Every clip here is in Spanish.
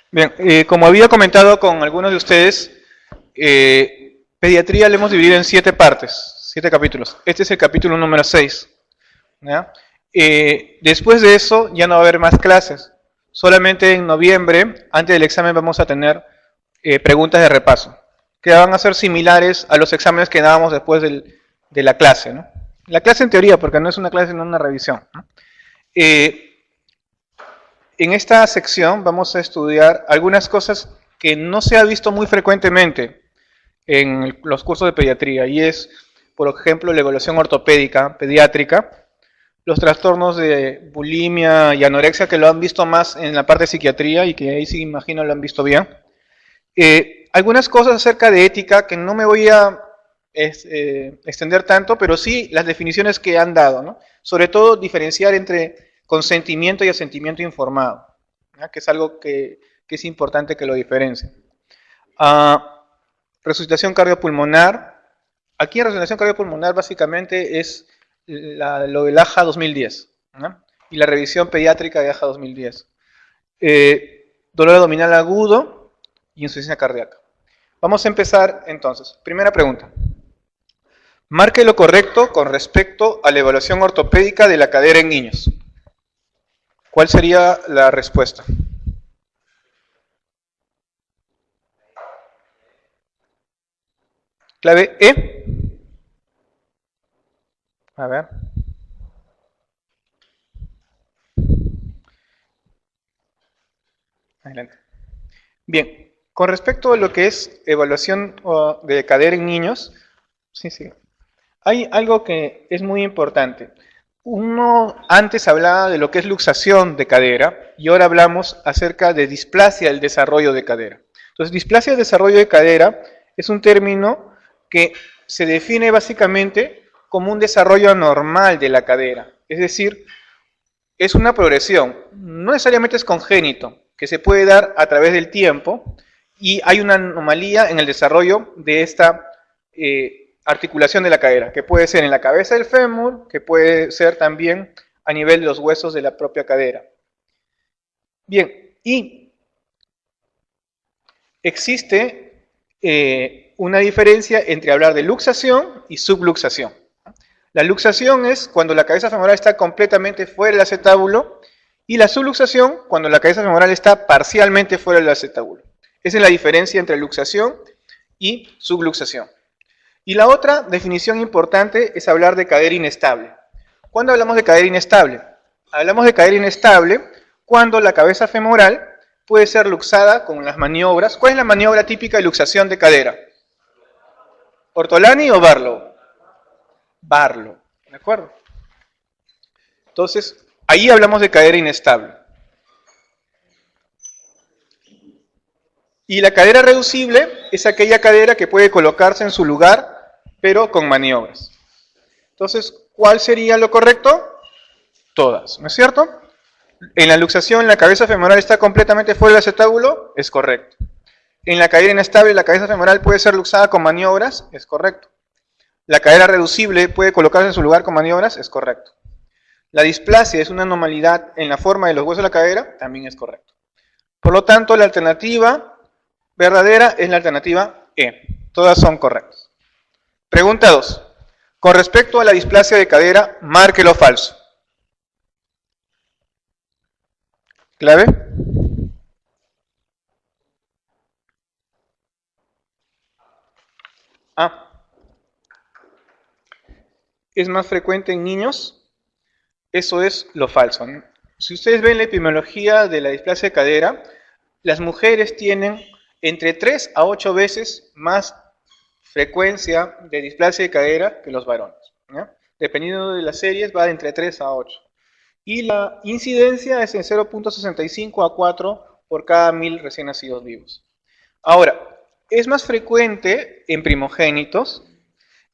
Bien, como había comentado con algunos de ustedes, pediatría la hemos dividido en 7 partes, 7 capítulos. Este es el capítulo número 6. ¿Ya? Después de eso ya no va a haber más clases. Solamente en noviembre, antes del examen, vamos a tener preguntas de repaso, que van a ser similares a los exámenes que dábamos después de la clase, ¿no? La clase en teoría, porque no es una clase, sino una revisión, ¿no? En esta sección vamos a estudiar algunas cosas que no se ha visto muy frecuentemente en los cursos de pediatría, y es, por ejemplo, la evaluación ortopédica pediátrica, los trastornos de bulimia y anorexia, que lo han visto más en la parte de psiquiatría y que ahí sí imagino lo han visto bien. Algunas cosas acerca de ética que no me voy a extender tanto, pero sí las definiciones que han dado, ¿no? Sobre todo diferenciar entre consentimiento y asentimiento informado, ¿ya? Que es algo que es importante que lo diferencien. Resucitación cardiopulmonar. Aquí en resucitación cardiopulmonar básicamente es lo del AJA 2010, ¿no? Y la revisión pediátrica de AJA 2010. Dolor abdominal agudo y insuficiencia cardíaca. Vamos a empezar entonces. Primera pregunta. Marque lo correcto con respecto a la evaluación ortopédica de la cadera en niños. ¿Cuál sería la respuesta? Clave E. A ver. Adelante. Bien, con respecto a lo que es evaluación de cadera en niños, sí, hay algo que es muy importante. Uno antes hablaba de lo que es luxación de cadera y ahora hablamos acerca de displasia del desarrollo de cadera. Entonces, displasia del desarrollo de cadera es un término que se define básicamente como un desarrollo anormal de la cadera. Es decir, es una progresión, no necesariamente es congénito, que se puede dar a través del tiempo y hay una anomalía en el desarrollo de esta articulación de la cadera, que puede ser en la cabeza del fémur, que puede ser también a nivel de los huesos de la propia cadera. Bien, y existe una diferencia entre hablar de luxación y subluxación. La luxación es cuando la cabeza femoral está completamente fuera del acetábulo y la subluxación cuando la cabeza femoral está parcialmente fuera del acetábulo. Esa es la diferencia entre luxación y subluxación. Y la otra definición importante es hablar de cadera inestable. ¿Cuándo hablamos de cadera inestable? Hablamos de cadera inestable cuando la cabeza femoral puede ser luxada con las maniobras. ¿Cuál es la maniobra típica de luxación de cadera? ¿Ortolani o Barlow? Barlow, ¿de acuerdo? Entonces, ahí hablamos de cadera inestable. Y la cadera reducible es aquella cadera que puede colocarse en su lugar, pero con maniobras. Entonces, ¿cuál sería lo correcto? Todas, ¿no es cierto? En la luxación, la cabeza femoral está completamente fuera del acetábulo, es correcto. En la cadera inestable, la cabeza femoral puede ser luxada con maniobras, es correcto. La cadera reducible puede colocarse en su lugar con maniobras, es correcto. La displasia es una anormalidad en la forma de los huesos de la cadera, también es correcto. Por lo tanto, la alternativa verdadera es la alternativa E. Todas son correctas. Pregunta 2. Con respecto a la displasia de cadera, marque lo falso. ¿Clave? A. ¿Es más frecuente en niños? Eso es lo falso. Si ustedes ven la epidemiología de la displasia de cadera, las mujeres tienen entre 3 a 8 veces más frecuencia de displasia de cadera que los varones, ¿ya? Dependiendo de las series, va de entre 3 a 8. Y la incidencia es en 0.65 a 4 por cada 1000 recién nacidos vivos. Ahora, es más frecuente en primogénitos,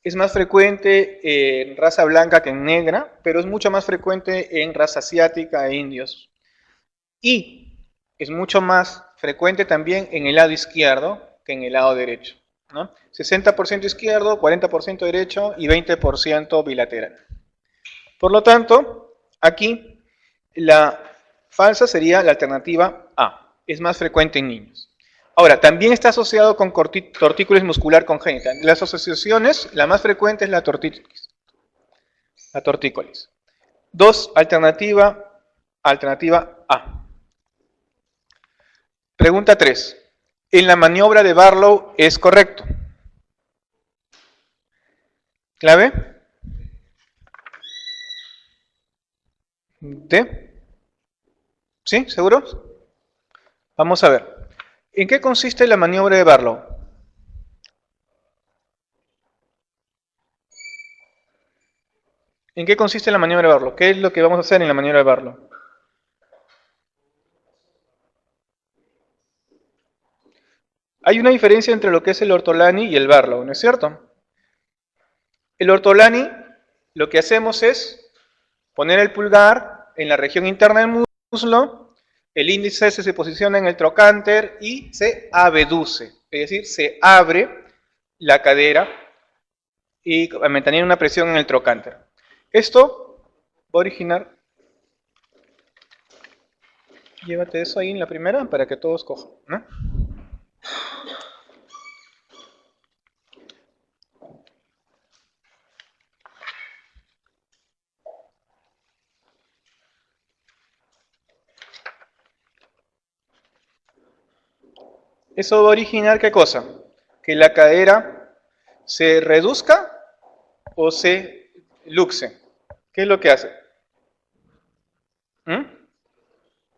es más frecuente en raza blanca que en negra, pero es mucho más frecuente en raza asiática e indios. Y es mucho más frecuente también en el lado izquierdo que en el lado derecho, ¿no? 60% izquierdo, 40% derecho y 20% bilateral. Por lo tanto, aquí la falsa sería la alternativa A. es más frecuente en niños. Ahora, también está asociado con tortícolis muscular congénita. De las asociaciones, la más frecuente es la tortícolis. La tortícolis. 2, alternativa A. Pregunta 3. ¿En la maniobra de Barlow es correcto? ¿Clave? ¿D? ¿Sí? ¿Seguros? Vamos a ver. ¿En qué consiste la maniobra de Barlow? ¿En qué consiste la maniobra de Barlow? ¿Qué es lo que vamos a hacer en la maniobra de Barlow? Hay una diferencia entre lo que es el ortolani y el Barlow, ¿no es cierto? El ortolani, lo que hacemos es poner el pulgar en la región interna del muslo, el índice se posiciona en el trocánter y se abduce, es decir, se abre la cadera y manteniendo una presión en el trocánter. Esto va a originar, llévate eso ahí en la primera para que todos cojan, ¿no? Eso va a originar, ¿qué cosa? Que la cadera se reduzca o se luxe. ¿Qué es lo que hace?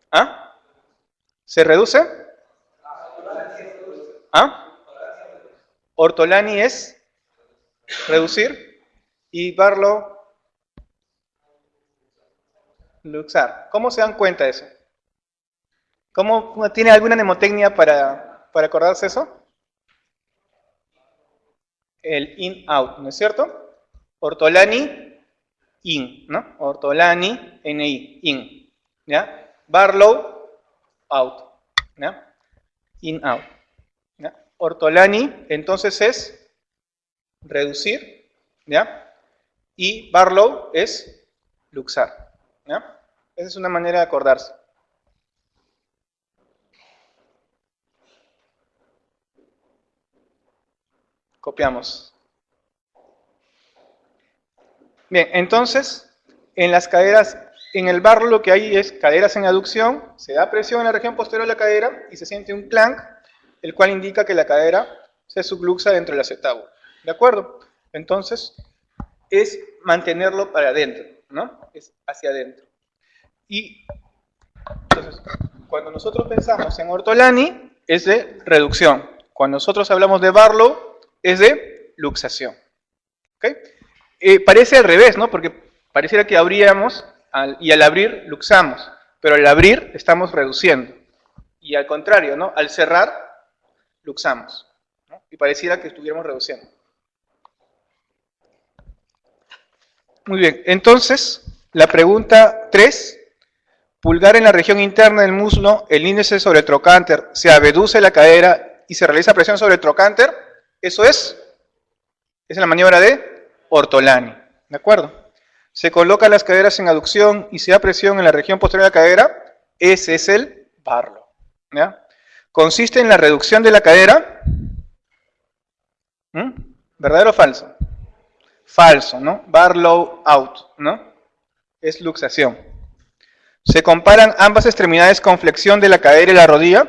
¿Ah? ¿Se reduce? ¿Ah? Ortolani es reducir y Barlow luxar. ¿Cómo se dan cuenta de eso? ¿Cómo tiene alguna mnemotecnia para acordarse eso? El in-out, ¿no es cierto? Ortolani, in, ¿no? Ortolani, ni, in, ¿ya? Barlow, out, ¿ya? In-out, ¿ya? Ortolani, entonces es reducir, ¿ya? Y Barlow es luxar, ¿ya? Esa es una manera de acordarse. Copiamos. Bien, entonces, en las caderas, en el Barlow lo que hay es caderas en aducción, se da presión en la región posterior de la cadera y se siente un clank, el cual indica que la cadera se subluxa dentro del acetábulo. ¿De acuerdo? Entonces, es mantenerlo para adentro, ¿no? Es hacia adentro. Y, entonces, cuando nosotros pensamos en ortolani, es de reducción. Cuando nosotros hablamos de Barlow, es de luxación. ¿Okay? Parece al revés, ¿no? Porque pareciera que abríamos y al abrir luxamos, pero al abrir estamos reduciendo. Y al contrario, ¿no? Al cerrar luxamos, ¿no? Y pareciera que estuviéramos reduciendo. Muy bien, entonces, la pregunta 3, pulgar en la región interna del muslo, el índice sobre el trocánter, se abduce la cadera y se realiza presión sobre el trocánter. Eso es la maniobra de ortolani, ¿de acuerdo? Se colocan las caderas en aducción y se da presión en la región posterior de la cadera. Ese es el Barlow, ¿ya? Consiste en la reducción de la cadera. ¿Verdadero o falso? Falso, ¿no? Barlow out, ¿no? Es luxación. Se comparan ambas extremidades con flexión de la cadera y la rodilla.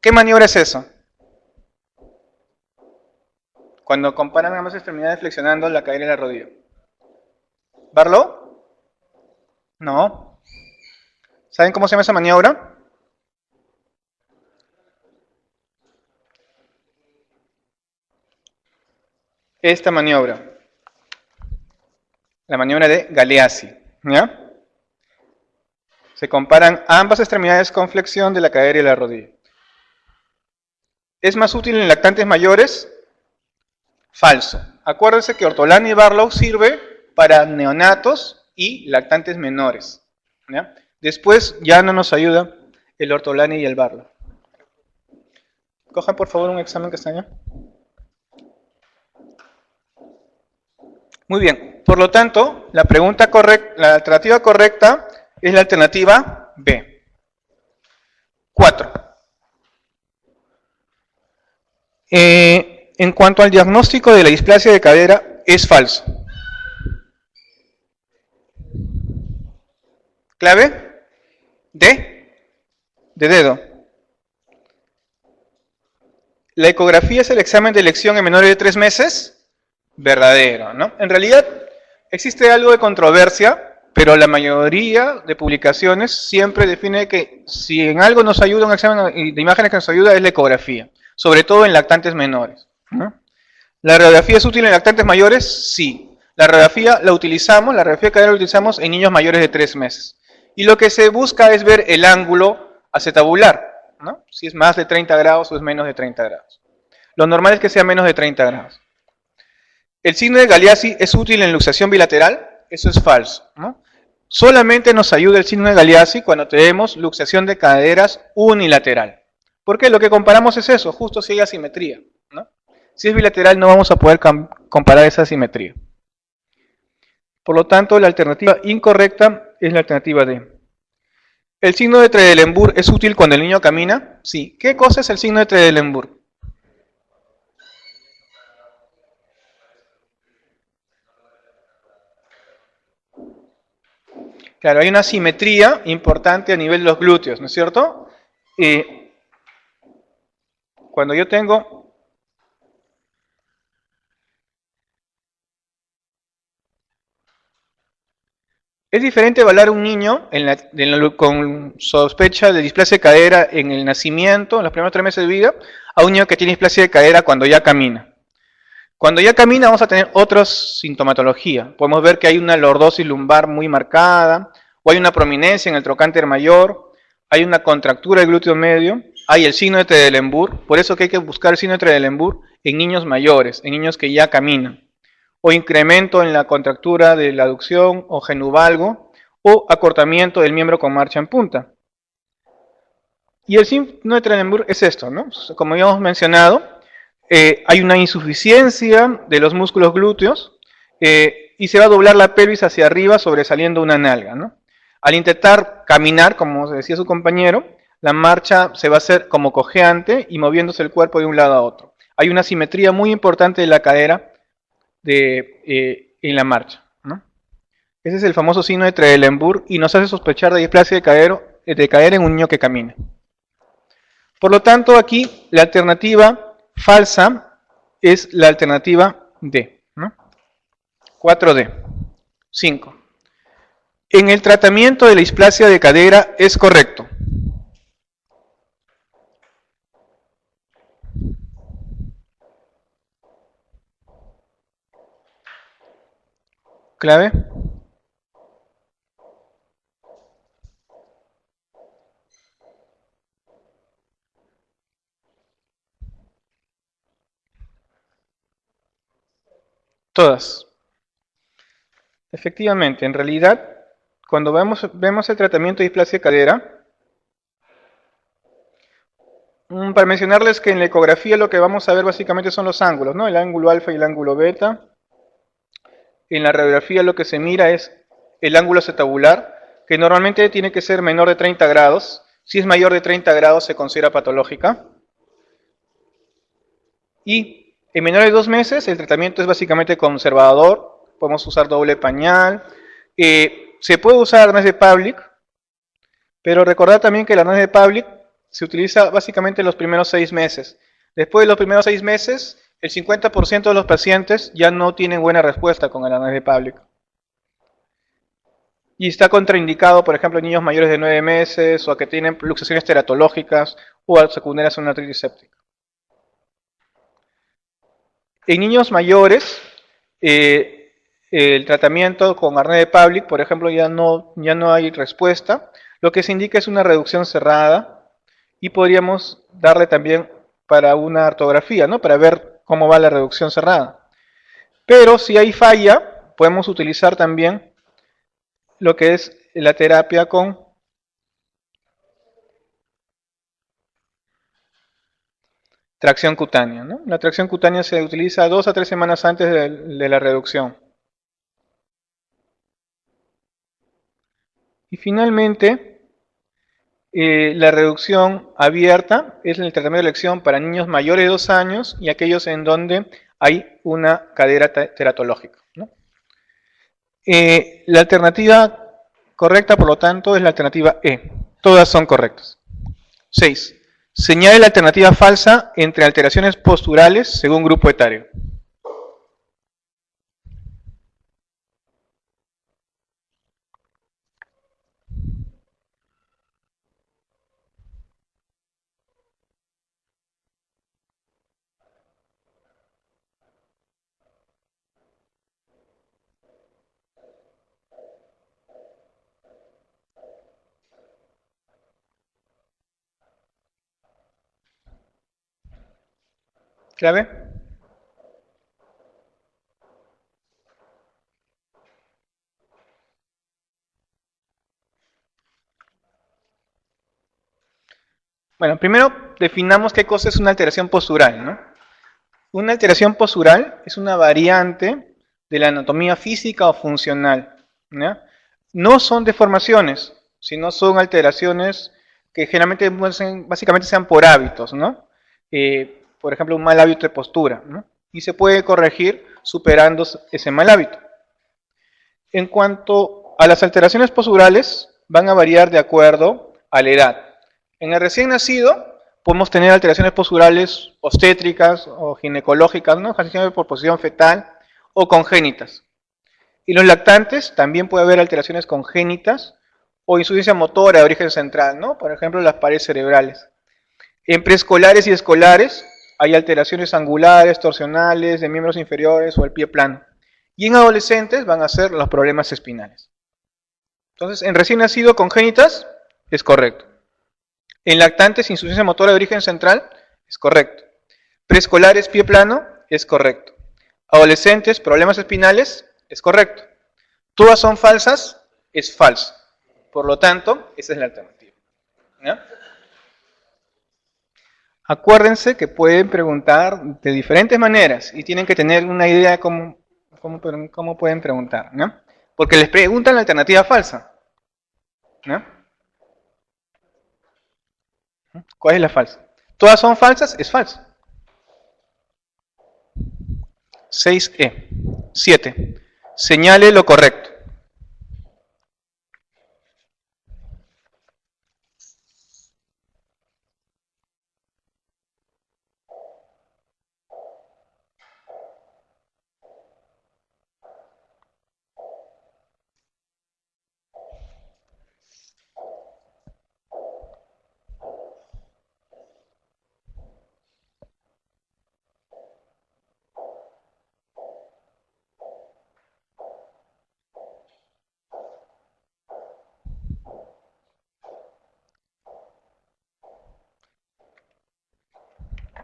¿Qué maniobra es eso? Cuando comparan ambas extremidades flexionando la cadera y la rodilla. ¿Barlow? No. ¿Saben cómo se llama esa maniobra? Esta maniobra. La maniobra de Galeazzi, ¿ya? Se comparan ambas extremidades con flexión de la cadera y la rodilla. ¿Es más útil en lactantes mayores? Falso. Acuérdense que ortolani y Barlow sirve para neonatos y lactantes menores, ¿ya? Después ya no nos ayuda el ortolani y el Barlow. Cojan por favor un examen castaño. Muy bien, por lo tanto, la alternativa correcta es la alternativa B. 4. En cuanto al diagnóstico de la displasia de cadera, es falso. ¿Clave? De dedo. ¿La ecografía es el examen de elección en menores de 3 meses? Verdadero, ¿no? En realidad existe algo de controversia, pero la mayoría de publicaciones siempre define que si en algo nos ayuda un examen de imágenes que nos ayuda es la ecografía, sobre todo en lactantes menores, ¿no? ¿La radiografía es útil en lactantes mayores? Sí. La radiografía de cadera la utilizamos en niños mayores de 3 meses. Y lo que se busca es ver el ángulo acetabular, ¿no? Si es más de 30 grados o es menos de 30 grados. Lo normal es que sea menos de 30 grados. ¿El signo de Galeazzi es útil en luxación bilateral? Eso es falso, ¿no? Solamente nos ayuda el signo de Galeazzi cuando tenemos luxación de caderas unilateral. ¿Por qué? Lo que comparamos es eso, justo si hay asimetría, ¿no? Si es bilateral no vamos a poder comparar esa asimetría. Por lo tanto, la alternativa incorrecta es la alternativa D. ¿El signo de Trendelenburg es útil cuando el niño camina? Sí. ¿Qué cosa es el signo de Trendelenburg? Claro, hay una simetría importante a nivel de los glúteos, ¿no es cierto? Cuando yo tengo... Es diferente evaluar a un niño con sospecha de displasia de cadera en el nacimiento, en los primeros 3 meses de vida, a un niño que tiene displasia de cadera cuando ya camina. Cuando ya camina vamos a tener otra sintomatología. Podemos ver que hay una lordosis lumbar muy marcada, o hay una prominencia en el trocánter mayor, hay una contractura del glúteo medio, hay el signo de Trendelenburg, por eso que hay que buscar el signo de Trendelenburg en niños mayores, en niños que ya caminan, o incremento en la contractura de la aducción o genuvalgo, o acortamiento del miembro con marcha en punta. Y el signo de Trendelenburg es esto, ¿no? Como ya hemos mencionado, hay una insuficiencia de los músculos glúteos y se va a doblar la pelvis hacia arriba sobresaliendo una nalga, ¿no? Al intentar caminar, como decía su compañero, la marcha se va a hacer como cojeante y moviéndose el cuerpo de un lado a otro. Hay una simetría muy importante de la cadera en la marcha, ¿no? Ese es el famoso signo de Trendelenburg y nos hace sospechar de displasia de cadera en un niño que camina. Por lo tanto, aquí la alternativa falsa es la alternativa D, ¿no? 4D. 5. En el tratamiento de la displasia de cadera es correcto. ¿Clave? Todas. Efectivamente, en realidad, cuando vemos el tratamiento de displasia de cadera, para mencionarles que en la ecografía lo que vamos a ver básicamente son los ángulos, ¿no? El ángulo alfa y el ángulo beta. En la radiografía lo que se mira es el ángulo acetabular, que normalmente tiene que ser menor de 30 grados. Si es mayor de 30 grados se considera patológica. Y en menores de 2 meses el tratamiento es básicamente conservador. Podemos usar doble pañal. Se puede usar arnés de Pavlik, pero recordad también que el arnés de Pavlik se utiliza básicamente en los primeros 6 meses. Después de los primeros 6 meses, el 50% de los pacientes ya no tienen buena respuesta con el arnés de Pavlik. Y está contraindicado, por ejemplo, en niños mayores de 9 meses, o que tienen luxaciones teratológicas, o secundarias a una artritis séptica. En niños mayores, el tratamiento con arnés de Pavlik, por ejemplo, ya no hay respuesta. Lo que se indica es una reducción cerrada y podríamos darle también para una artrografía, ¿no? Para ver cómo va la reducción cerrada. Pero si hay falla, podemos utilizar también lo que es la terapia con tracción cutánea, ¿no? La tracción cutánea se utiliza 2 a 3 semanas antes de la reducción. Y finalmente, La reducción abierta es el tratamiento de elección para niños mayores de 2 años y aquellos en donde hay una cadera teratológica, ¿no? La alternativa correcta, por lo tanto, es la alternativa E. Todas son correctas. 6. Señale la alternativa falsa entre alteraciones posturales según grupo etario. ¿Clave? Bueno, primero definamos qué cosa es una alteración postural, ¿no? Una alteración postural es una variante de la anatomía física o funcional, ¿no? No son deformaciones, sino son alteraciones que generalmente básicamente sean por hábitos, ¿no? Por ejemplo, un mal hábito de postura, ¿no? Y se puede corregir superando ese mal hábito. En cuanto a las alteraciones posturales, van a variar de acuerdo a la edad. En el recién nacido podemos tener alteraciones posturales obstétricas o ginecológicas, ¿no? Por posición fetal o congénitas. Y los lactantes también puede haber alteraciones congénitas o insuficiencia motora de origen central, ¿no? Por ejemplo, las paredes cerebrales. En preescolares y escolares hay alteraciones angulares, torsionales, de miembros inferiores o el pie plano. Y en adolescentes van a ser los problemas espinales. Entonces, en recién nacido congénitas es correcto. En lactantes, insuficiencia motora de origen central es correcto. Preescolares, pie plano es correcto. Adolescentes, problemas espinales es correcto. Todas son falsas, es falso. Por lo tanto, esa es la alternativa. ¿Ya? Acuérdense que pueden preguntar de diferentes maneras y tienen que tener una idea de cómo pueden preguntar, ¿no? Porque les preguntan la alternativa falsa, ¿no? ¿Cuál es la falsa? Todas son falsas, es falso. 6E. 7. Señale lo correcto.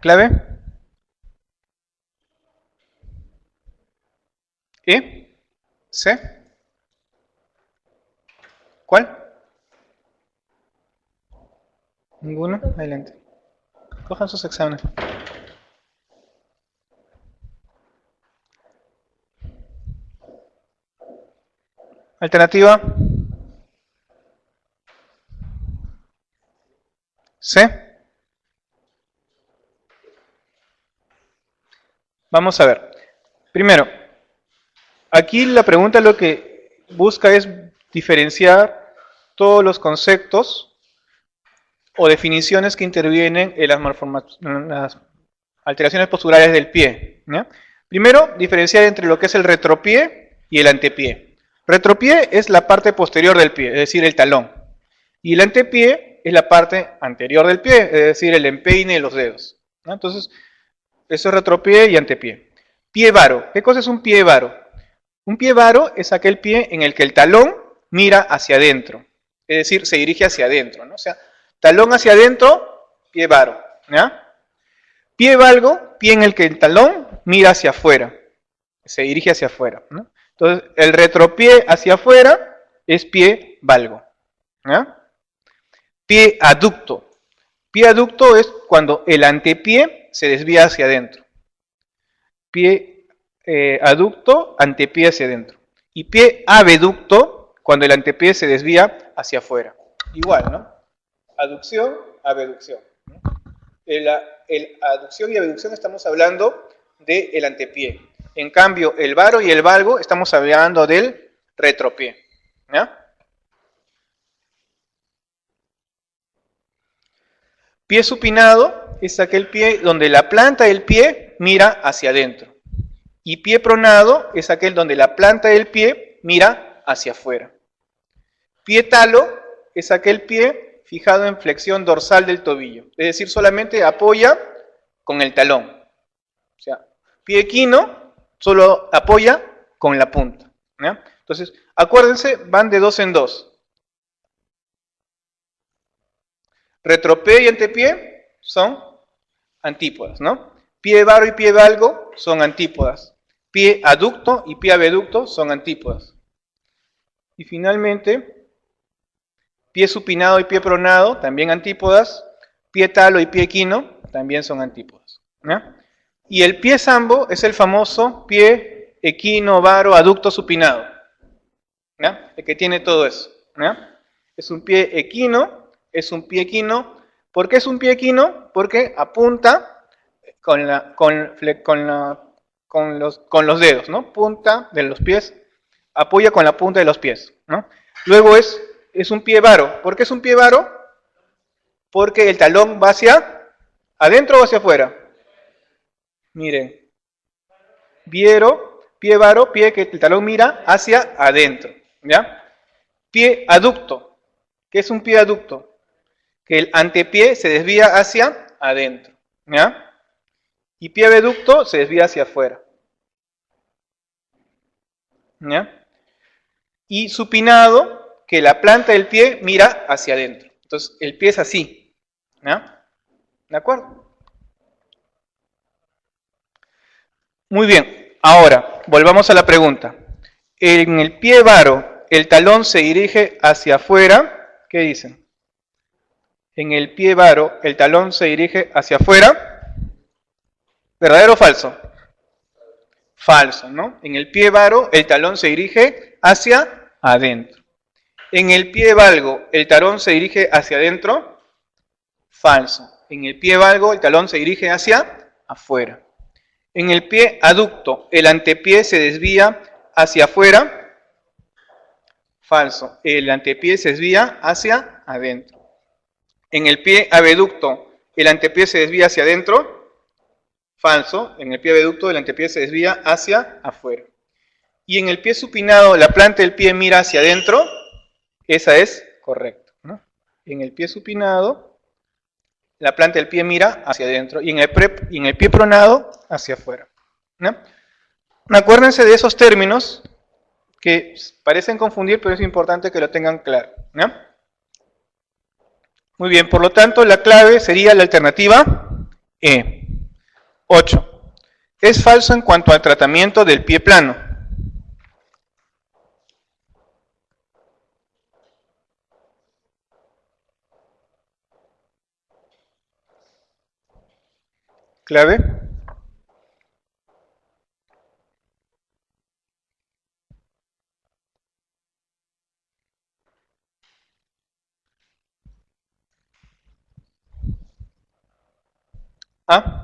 ¿Clave? ¿E? ¿C? ¿Cuál? ¿Ninguno? Adelante. Cojan sus exámenes. Alternativa C. Vamos a ver. Primero, aquí la pregunta lo que busca es diferenciar todos los conceptos o definiciones que intervienen en las alteraciones posturales del pie, ¿ya? Primero, diferenciar entre lo que es el retropié y el antepié. Retropié es la parte posterior del pie, es decir, el talón. Y el antepié es la parte anterior del pie, es decir, el empeine de los dedos, ¿no? Entonces, eso es retropié y antepié. Pie varo. ¿Qué cosa es un pie varo? Un pie varo es aquel pie en el que el talón mira hacia adentro. Es decir, se dirige hacia adentro, ¿no? O sea, talón hacia adentro, pie varo, ¿ya? Pie valgo, pie en el que el talón mira hacia afuera. Se dirige hacia afuera, ¿no? Entonces, el retropié hacia afuera es pie valgo, ¿ya? Pie aducto. Pie aducto es cuando el antepié se desvía hacia adentro. Pie aducto, antepié hacia adentro. Y pie abducto, cuando el antepié se desvía hacia afuera. Igual, ¿no? aducción, abducción. El aducción y abducción estamos hablando del antepié. En cambio, el varo y el valgo estamos hablando del retropié. ¿Ya? Pie supinado es aquel pie donde la planta del pie mira hacia adentro. Y pie pronado es aquel donde la planta del pie mira hacia afuera. Pie talo es aquel pie fijado en flexión dorsal del tobillo. Es decir, solamente apoya con el talón. O sea, pie equino solo apoya con la punta. ¿Ya? Entonces, acuérdense, van de dos en dos. Retropie y antepié son antípodas, ¿no? Pie varo y pie valgo son antípodas. Pie aducto y pie abducto son antípodas. Y finalmente, pie supinado y pie pronado, también antípodas. Pie talo y pie equino, también son antípodas. ¿Ya? Y el pie sambo es el famoso pie equino, varo, aducto, supinado. ¿Ya? El que tiene todo eso. ¿Ya? Es un pie equino, es un pie equino. ¿Por qué es un pie equino? Porque apunta con los dedos, ¿no? Punta de los pies, apoya con la punta de los pies, ¿no? Luego es un pie varo. ¿Por qué es un pie varo? Porque el talón va hacia adentro o hacia afuera. Miren, pie varo, pie que el talón mira hacia adentro, ¿ya? Pie aducto. ¿Qué es un pie aducto? Que el antepié se desvía hacia adentro, ¿ya? Y pie abducto se desvía hacia afuera, ¿ya? Y supinado, que la planta del pie mira hacia adentro. Entonces, el pie es así, ¿ya? ¿De acuerdo? Muy bien, ahora, volvamos a la pregunta. En el pie varo, el talón se dirige hacia afuera, ¿qué dicen? En el pie varo, el talón se dirige hacia afuera, ¿verdadero o falso? Falso, ¿no? En el pie varo, el talón se dirige hacia adentro. En el pie valgo, el talón se dirige hacia adentro, falso. En el pie valgo, el talón se dirige hacia afuera. En el pie aducto, el antepié se desvía hacia afuera, falso. El antepié se desvía hacia adentro. En el pie abducto, el antepié se desvía hacia adentro, falso. En el pie abducto, el antepié se desvía hacia afuera. Y en el pie supinado, la planta del pie mira hacia adentro, esa es correcta, ¿no? En el pie supinado, la planta del pie mira hacia adentro y en el pie pronado hacia afuera, ¿no? Acuérdense de esos términos que parecen confundir, pero es importante que lo tengan claro, ¿no? Muy bien, por lo tanto, la clave sería la alternativa E. 8. Es falso en cuanto al tratamiento del pie plano. Clave. A.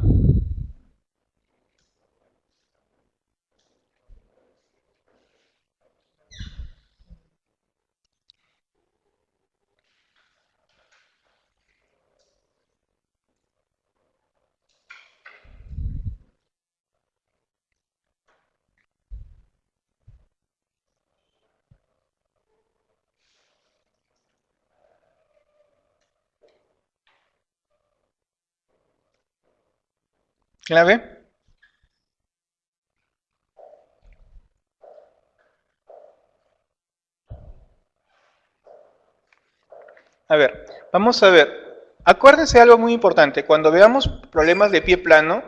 Clave. A ver, vamos a ver. Acuérdense de algo muy importante. Cuando veamos problemas de pie plano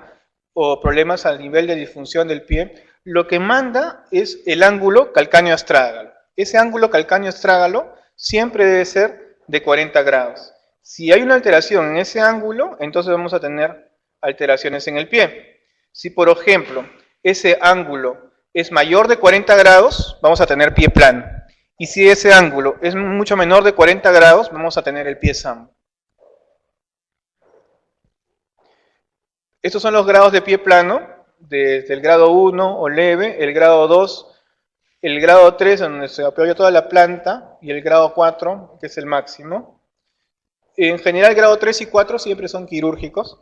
o problemas al nivel de disfunción del pie, lo que manda es el ángulo calcáneo-astrágalo. Ese ángulo calcáneo-astrágalo siempre debe ser de 40 grados. Si hay una alteración en ese ángulo, entonces vamos a tener alteraciones en el pie. Si, por ejemplo, ese ángulo es mayor de 40 grados, vamos a tener pie plano. Y si ese ángulo es mucho menor de 40 grados, vamos a tener el pie sambo. Estos son los grados de pie plano, desde el grado 1 o leve, el grado 2, el grado 3, donde se apoya toda la planta, y el grado 4, que es el máximo. En general, grado 3 y 4 siempre son quirúrgicos.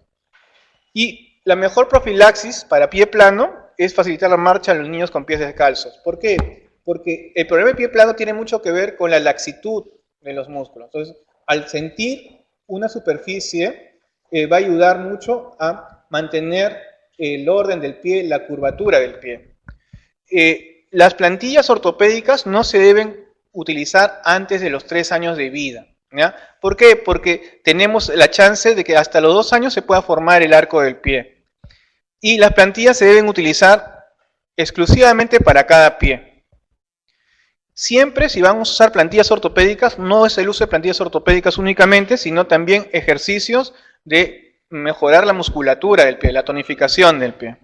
Y la mejor profilaxis para pie plano es facilitar la marcha a los niños con pies descalzos. ¿Por qué? Porque el problema de pie plano tiene mucho que ver con la laxitud de los músculos. Entonces, al sentir una superficie, va a ayudar mucho a mantener el orden del pie, la curvatura del pie. Las plantillas ortopédicas no se deben utilizar antes de los 3 años de vida. ¿Ya? ¿Por qué? Porque tenemos la chance de que hasta los 2 años se pueda formar el arco del pie. Y las plantillas se deben utilizar exclusivamente para cada pie. Siempre, si vamos a usar plantillas ortopédicas, no es el uso de plantillas ortopédicas únicamente, sino también ejercicios de mejorar la musculatura del pie, la tonificación del pie.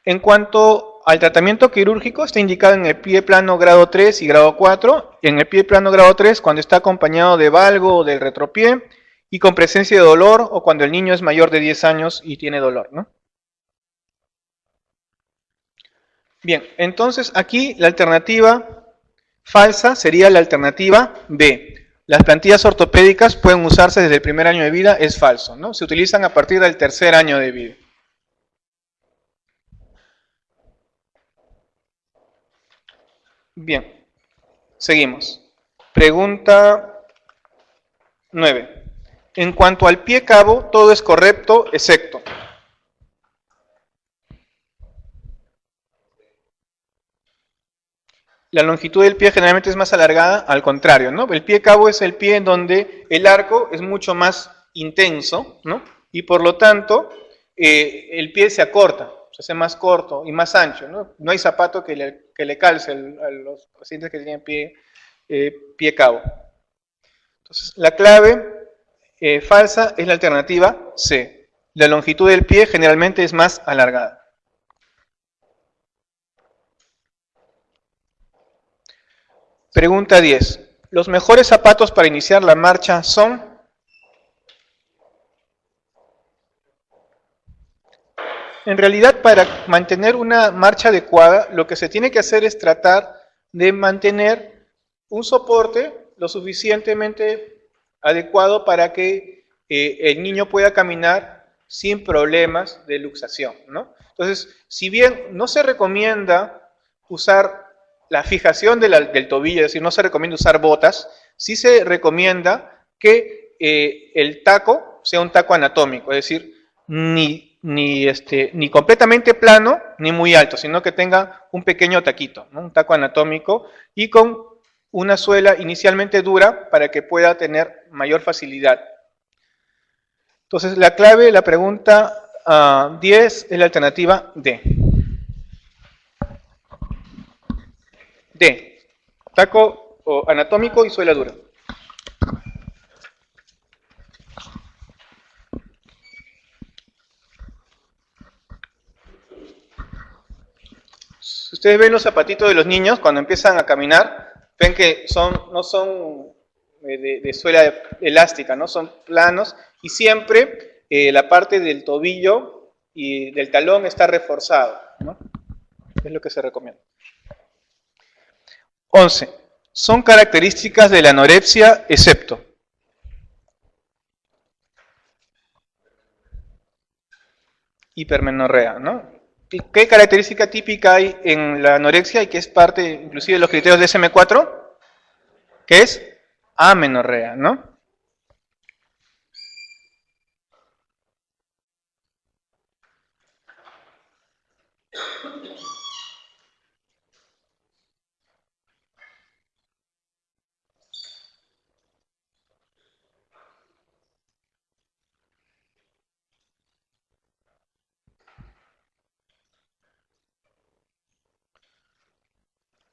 En cuanto al tratamiento quirúrgico, está indicado en el pie plano grado 3 y grado 4. En el pie plano grado 3, cuando está acompañado de valgo o del retropié, y con presencia de dolor, o cuando el niño es mayor de 10 años y tiene dolor, ¿no? Bien, entonces aquí la alternativa falsa sería la alternativa B. Las plantillas ortopédicas pueden usarse desde el primer año de vida, es falso, ¿no? Se utilizan a partir del tercer año de vida. Bien, seguimos. Pregunta 9. En cuanto al pie cabo, todo es correcto, excepto. La longitud del pie generalmente es más alargada, al contrario, ¿no? El pie cabo es el pie en donde el arco es mucho más intenso, ¿no? Y por lo tanto, el pie se acorta, se hace más corto y más ancho, ¿no? No hay zapato que le calce a los pacientes que tienen pie cabo. Entonces, la clave falsa es la alternativa C. La longitud del pie generalmente es más alargada. Pregunta 10. ¿Los mejores zapatos para iniciar la marcha son? En realidad, para mantener una marcha adecuada, lo que se tiene que hacer es tratar de mantener un soporte lo suficientemente adecuado para que el niño pueda caminar sin problemas de luxación, ¿no? Entonces, si bien no se recomienda usar la fijación del tobillo, es decir, no se recomienda usar botas, sí se recomienda que el taco sea un taco anatómico, es decir, ni completamente plano ni muy alto, sino que tenga un pequeño taquito, ¿no? Un taco anatómico y con una suela inicialmente dura para que pueda tener mayor facilidad. Entonces, la clave de la pregunta 10 es la alternativa D. D. Taco anatómico y suela dura. Si ustedes ven los zapatitos de los niños cuando empiezan a caminar, ven que no son de suela elástica, ¿no? Son planos y siempre la parte del tobillo y del talón está reforzado, ¿no? Es lo que se recomienda. 11. Son características de la anorexia, excepto. Hipermenorrea, ¿no? ¿Qué característica típica hay en la anorexia y que es parte inclusive de los criterios de SM4? Que es amenorrea, ¿no?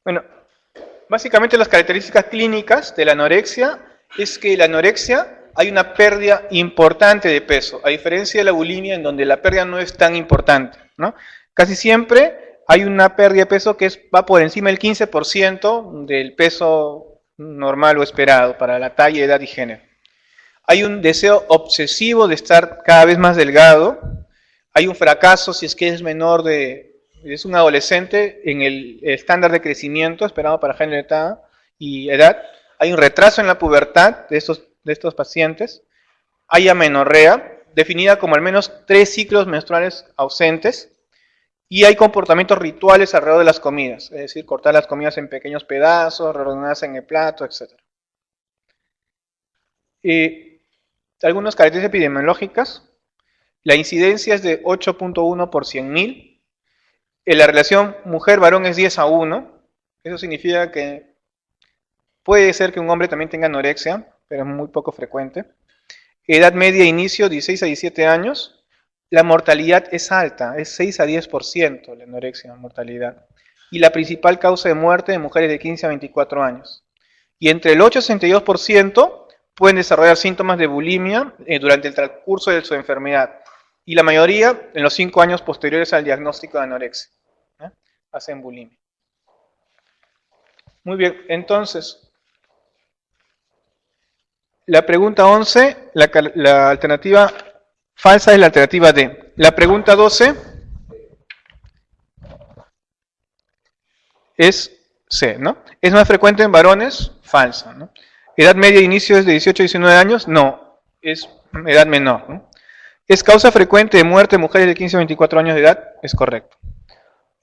Bueno, básicamente las características clínicas de la anorexia es que la anorexia hay una pérdida importante de peso, a diferencia de la bulimia en donde la pérdida no es tan importante, ¿no? Casi siempre hay una pérdida de peso que va por encima del 15% del peso normal o esperado para la talla, edad y género. Hay un deseo obsesivo de estar cada vez más delgado. Hay un fracaso si es que es menor es un adolescente en el estándar de crecimiento esperado para género y edad. Hay un retraso en la pubertad de estos pacientes. Hay amenorrea, definida como al menos 3 ciclos menstruales ausentes. Y hay comportamientos rituales alrededor de las comidas, es decir, cortar las comidas en pequeños pedazos, reordenarse en el plato, etc. Algunas características epidemiológicas. La incidencia es de 8.1 por 100.000. La relación mujer-varón es 10:1. Eso significa que puede ser que un hombre también tenga anorexia, pero es muy poco frecuente. Edad media de inicio, 16 a 17 años. La mortalidad es alta, es 6 a 10% la anorexia, mortalidad. Y la principal causa de muerte de mujeres de 15 a 24 años. Y entre el 8 y 62% pueden desarrollar síntomas de bulimia durante el transcurso de su enfermedad. Y la mayoría en los 5 años posteriores al diagnóstico de anorexia. Hacen bulimia. Muy bien, entonces, la pregunta 11, la alternativa falsa es la alternativa D. La pregunta 12 es C, ¿no? ¿Es más frecuente en varones? Falsa, ¿no? ¿Edad media de inicio es de 18 a 19 años? No, es edad menor, ¿no? ¿Es causa frecuente de muerte de mujeres de 15 a 24 años de edad? Es correcto.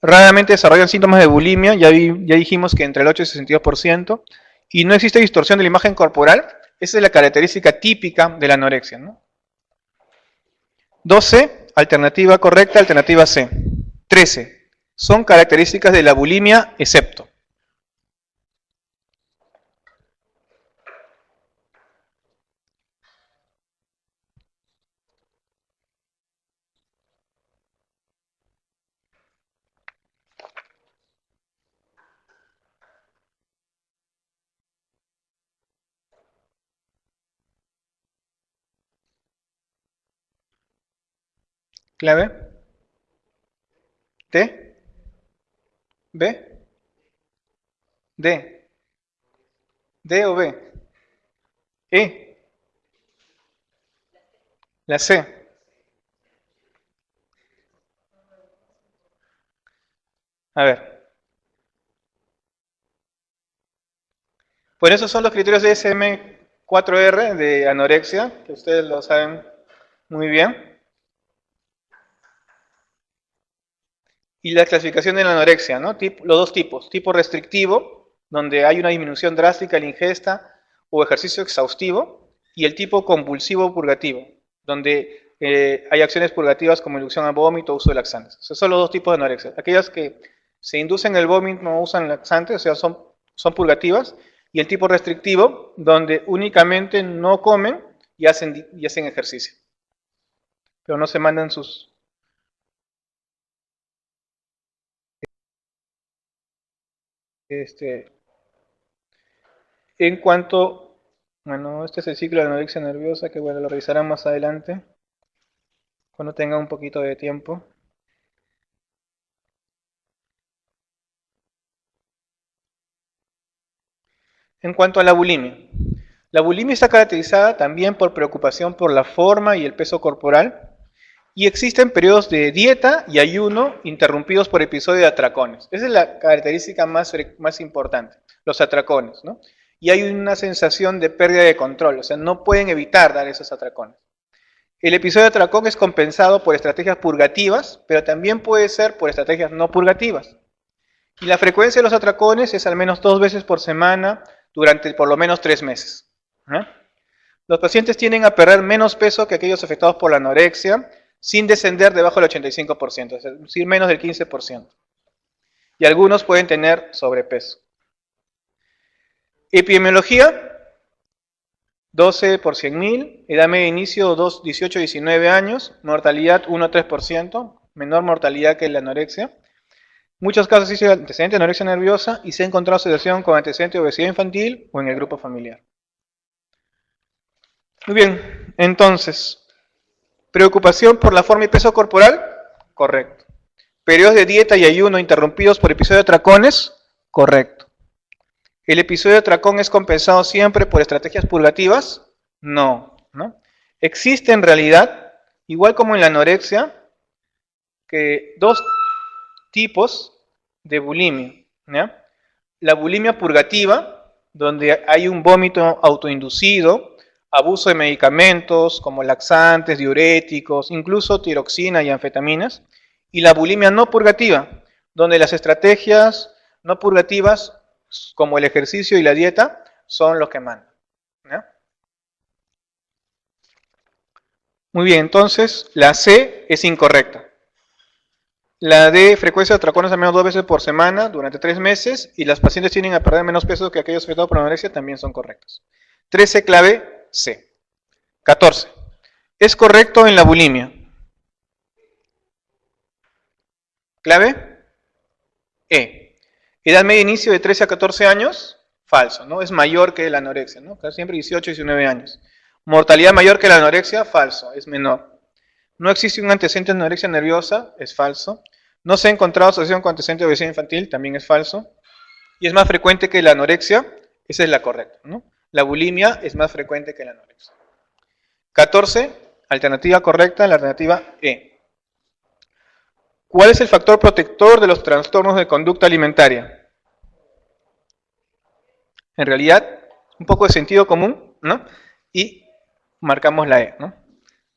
Raramente desarrollan síntomas de bulimia, ya dijimos que entre el 8 y el 62%, y no existe distorsión de la imagen corporal. Esa es la característica típica de la anorexia, ¿no? 12, alternativa correcta, alternativa C. 13, son características de la bulimia, excepto. Clave. T. B. D. D o B. E. La C. A ver. Pues esos son los criterios de SM4R de anorexia, que ustedes lo saben muy bien. Y la clasificación de la anorexia, ¿no? Los dos tipos. Tipo restrictivo, donde hay una disminución drástica de la ingesta o ejercicio exhaustivo. Y el tipo compulsivo purgativo, donde hay acciones purgativas como inducción al vómito o uso de laxantes. O sea, son los dos tipos de anorexia. Aquellas que se inducen el vómito no usan laxantes, o sea, son purgativas. Y el tipo restrictivo, donde únicamente no comen y hacen ejercicio. Pero no se mandan sus... En cuanto... Bueno, este es el ciclo de la anorexia nerviosa, que bueno, lo revisarán más adelante, cuando tenga un poquito de tiempo. En cuanto a la bulimia está caracterizada también por preocupación por la forma y el peso corporal, y existen periodos de dieta y ayuno interrumpidos por episodios de atracones. Esa es la característica más importante, los atracones, ¿no? Y hay una sensación de pérdida de control, o sea, no pueden evitar dar esos atracones. El episodio de atracón es compensado por estrategias purgativas, pero también puede ser por estrategias no purgativas. Y la frecuencia de los atracones es al menos 2 veces por semana durante por lo menos 3 meses. Los pacientes tienden a perder menos peso que aquellos afectados por la anorexia, sin descender debajo del 85%, es decir, menos del 15%. Y algunos pueden tener sobrepeso. Epidemiología, 12 por 100.000, edad media de inicio 18 a 19 años, mortalidad 1 a 3%, menor mortalidad que la anorexia. Muchos casos existen antecedentes de anorexia nerviosa y se ha encontrado asociación con antecedentes de obesidad infantil o en el grupo familiar. Muy bien, entonces, preocupación por la forma y peso corporal, correcto. Periodos de dieta y ayuno interrumpidos por episodios de atracones, correcto. ¿El episodio de atracón es compensado siempre por estrategias purgativas? No. ¿no? Existe en realidad, igual como en la anorexia, que dos tipos de bulimia, ¿ya? La bulimia purgativa, donde hay un vómito autoinducido, abuso de medicamentos como laxantes, diuréticos, incluso tiroxina y anfetaminas, y la bulimia no purgativa, donde las estrategias no purgativas, como el ejercicio y la dieta, son los que mandan, ¿ya? Muy bien, entonces la C es incorrecta. La D, frecuencia de atracones al menos 2 veces por semana durante 3 meses, y las pacientes tienden a perder menos peso que aquellos afectados por anorexia, también son correctos. 13, clave C. 14. ¿Es correcto en la bulimia? Clave E. Edad media de inicio de 13 a 14 años, falso, ¿no? Es mayor que la anorexia, ¿no? Casi siempre 18 y 19 años. Mortalidad mayor que la anorexia, falso, es menor. No existe un antecedente de anorexia nerviosa, es falso. No se ha encontrado asociación con antecedente de obesidad infantil, también es falso. Y es más frecuente que la anorexia, esa es la correcta, ¿no? La bulimia es más frecuente que la anorexia. 14, alternativa correcta, la alternativa E. ¿Cuál es el factor protector de los trastornos de conducta alimentaria? En realidad, un poco de sentido común, ¿no? Y marcamos la E, ¿no?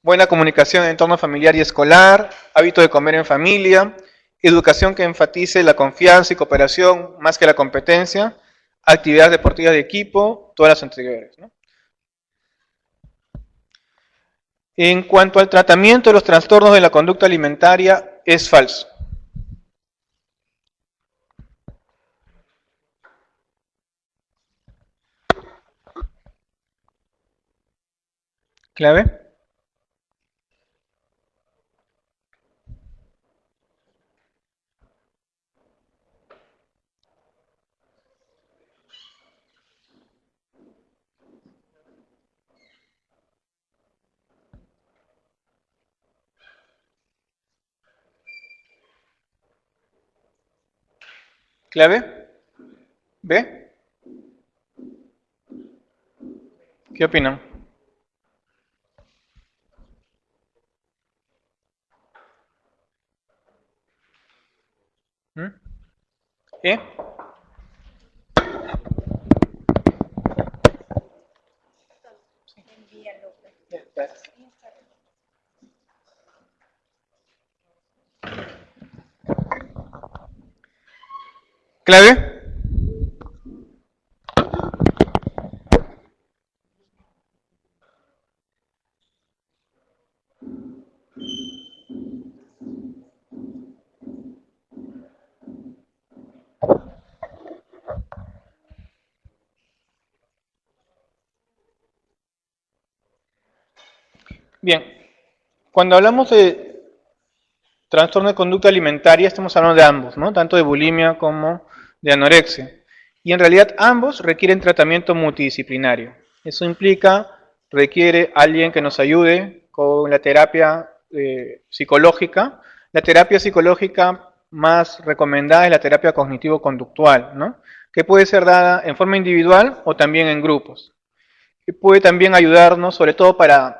Buena comunicación en entorno familiar y escolar, hábito de comer en familia, educación que enfatice la confianza y cooperación más que la competencia, actividades deportivas de equipo, todas las anteriores, ¿no? En cuanto al tratamiento de los trastornos de la conducta alimentaria, es falso. ¿Clave? ¿Clave? ¿B? ¿Qué opinan? ¿Mm? ¿E? ¿Clave? Bien, cuando hablamos de trastorno de conducta alimentaria, estamos hablando de ambos, ¿no? Tanto de bulimia como de anorexia. Y en realidad ambos requieren tratamiento multidisciplinario. Eso implica, requiere alguien que nos ayude con la terapia psicológica. La terapia psicológica más recomendada es la terapia cognitivo-conductual, ¿no? Que puede ser dada en forma individual o también en grupos. Y puede también ayudarnos, sobre todo para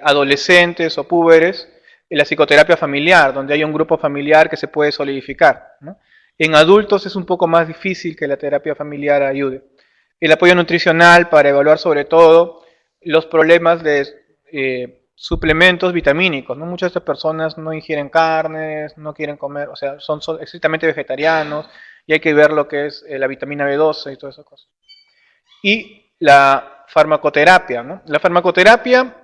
adolescentes o púberes, en la psicoterapia familiar, donde hay un grupo familiar que se puede solidificar, ¿no? En adultos es un poco más difícil que la terapia familiar ayude. El apoyo nutricional para evaluar sobre todo los problemas de suplementos vitamínicos, ¿no? Muchas de estas personas no ingieren carnes, no quieren comer, o sea, son estrictamente vegetarianos y hay que ver lo que es la vitamina B12 y todas esas cosas. Y la farmacoterapia, ¿no? La farmacoterapia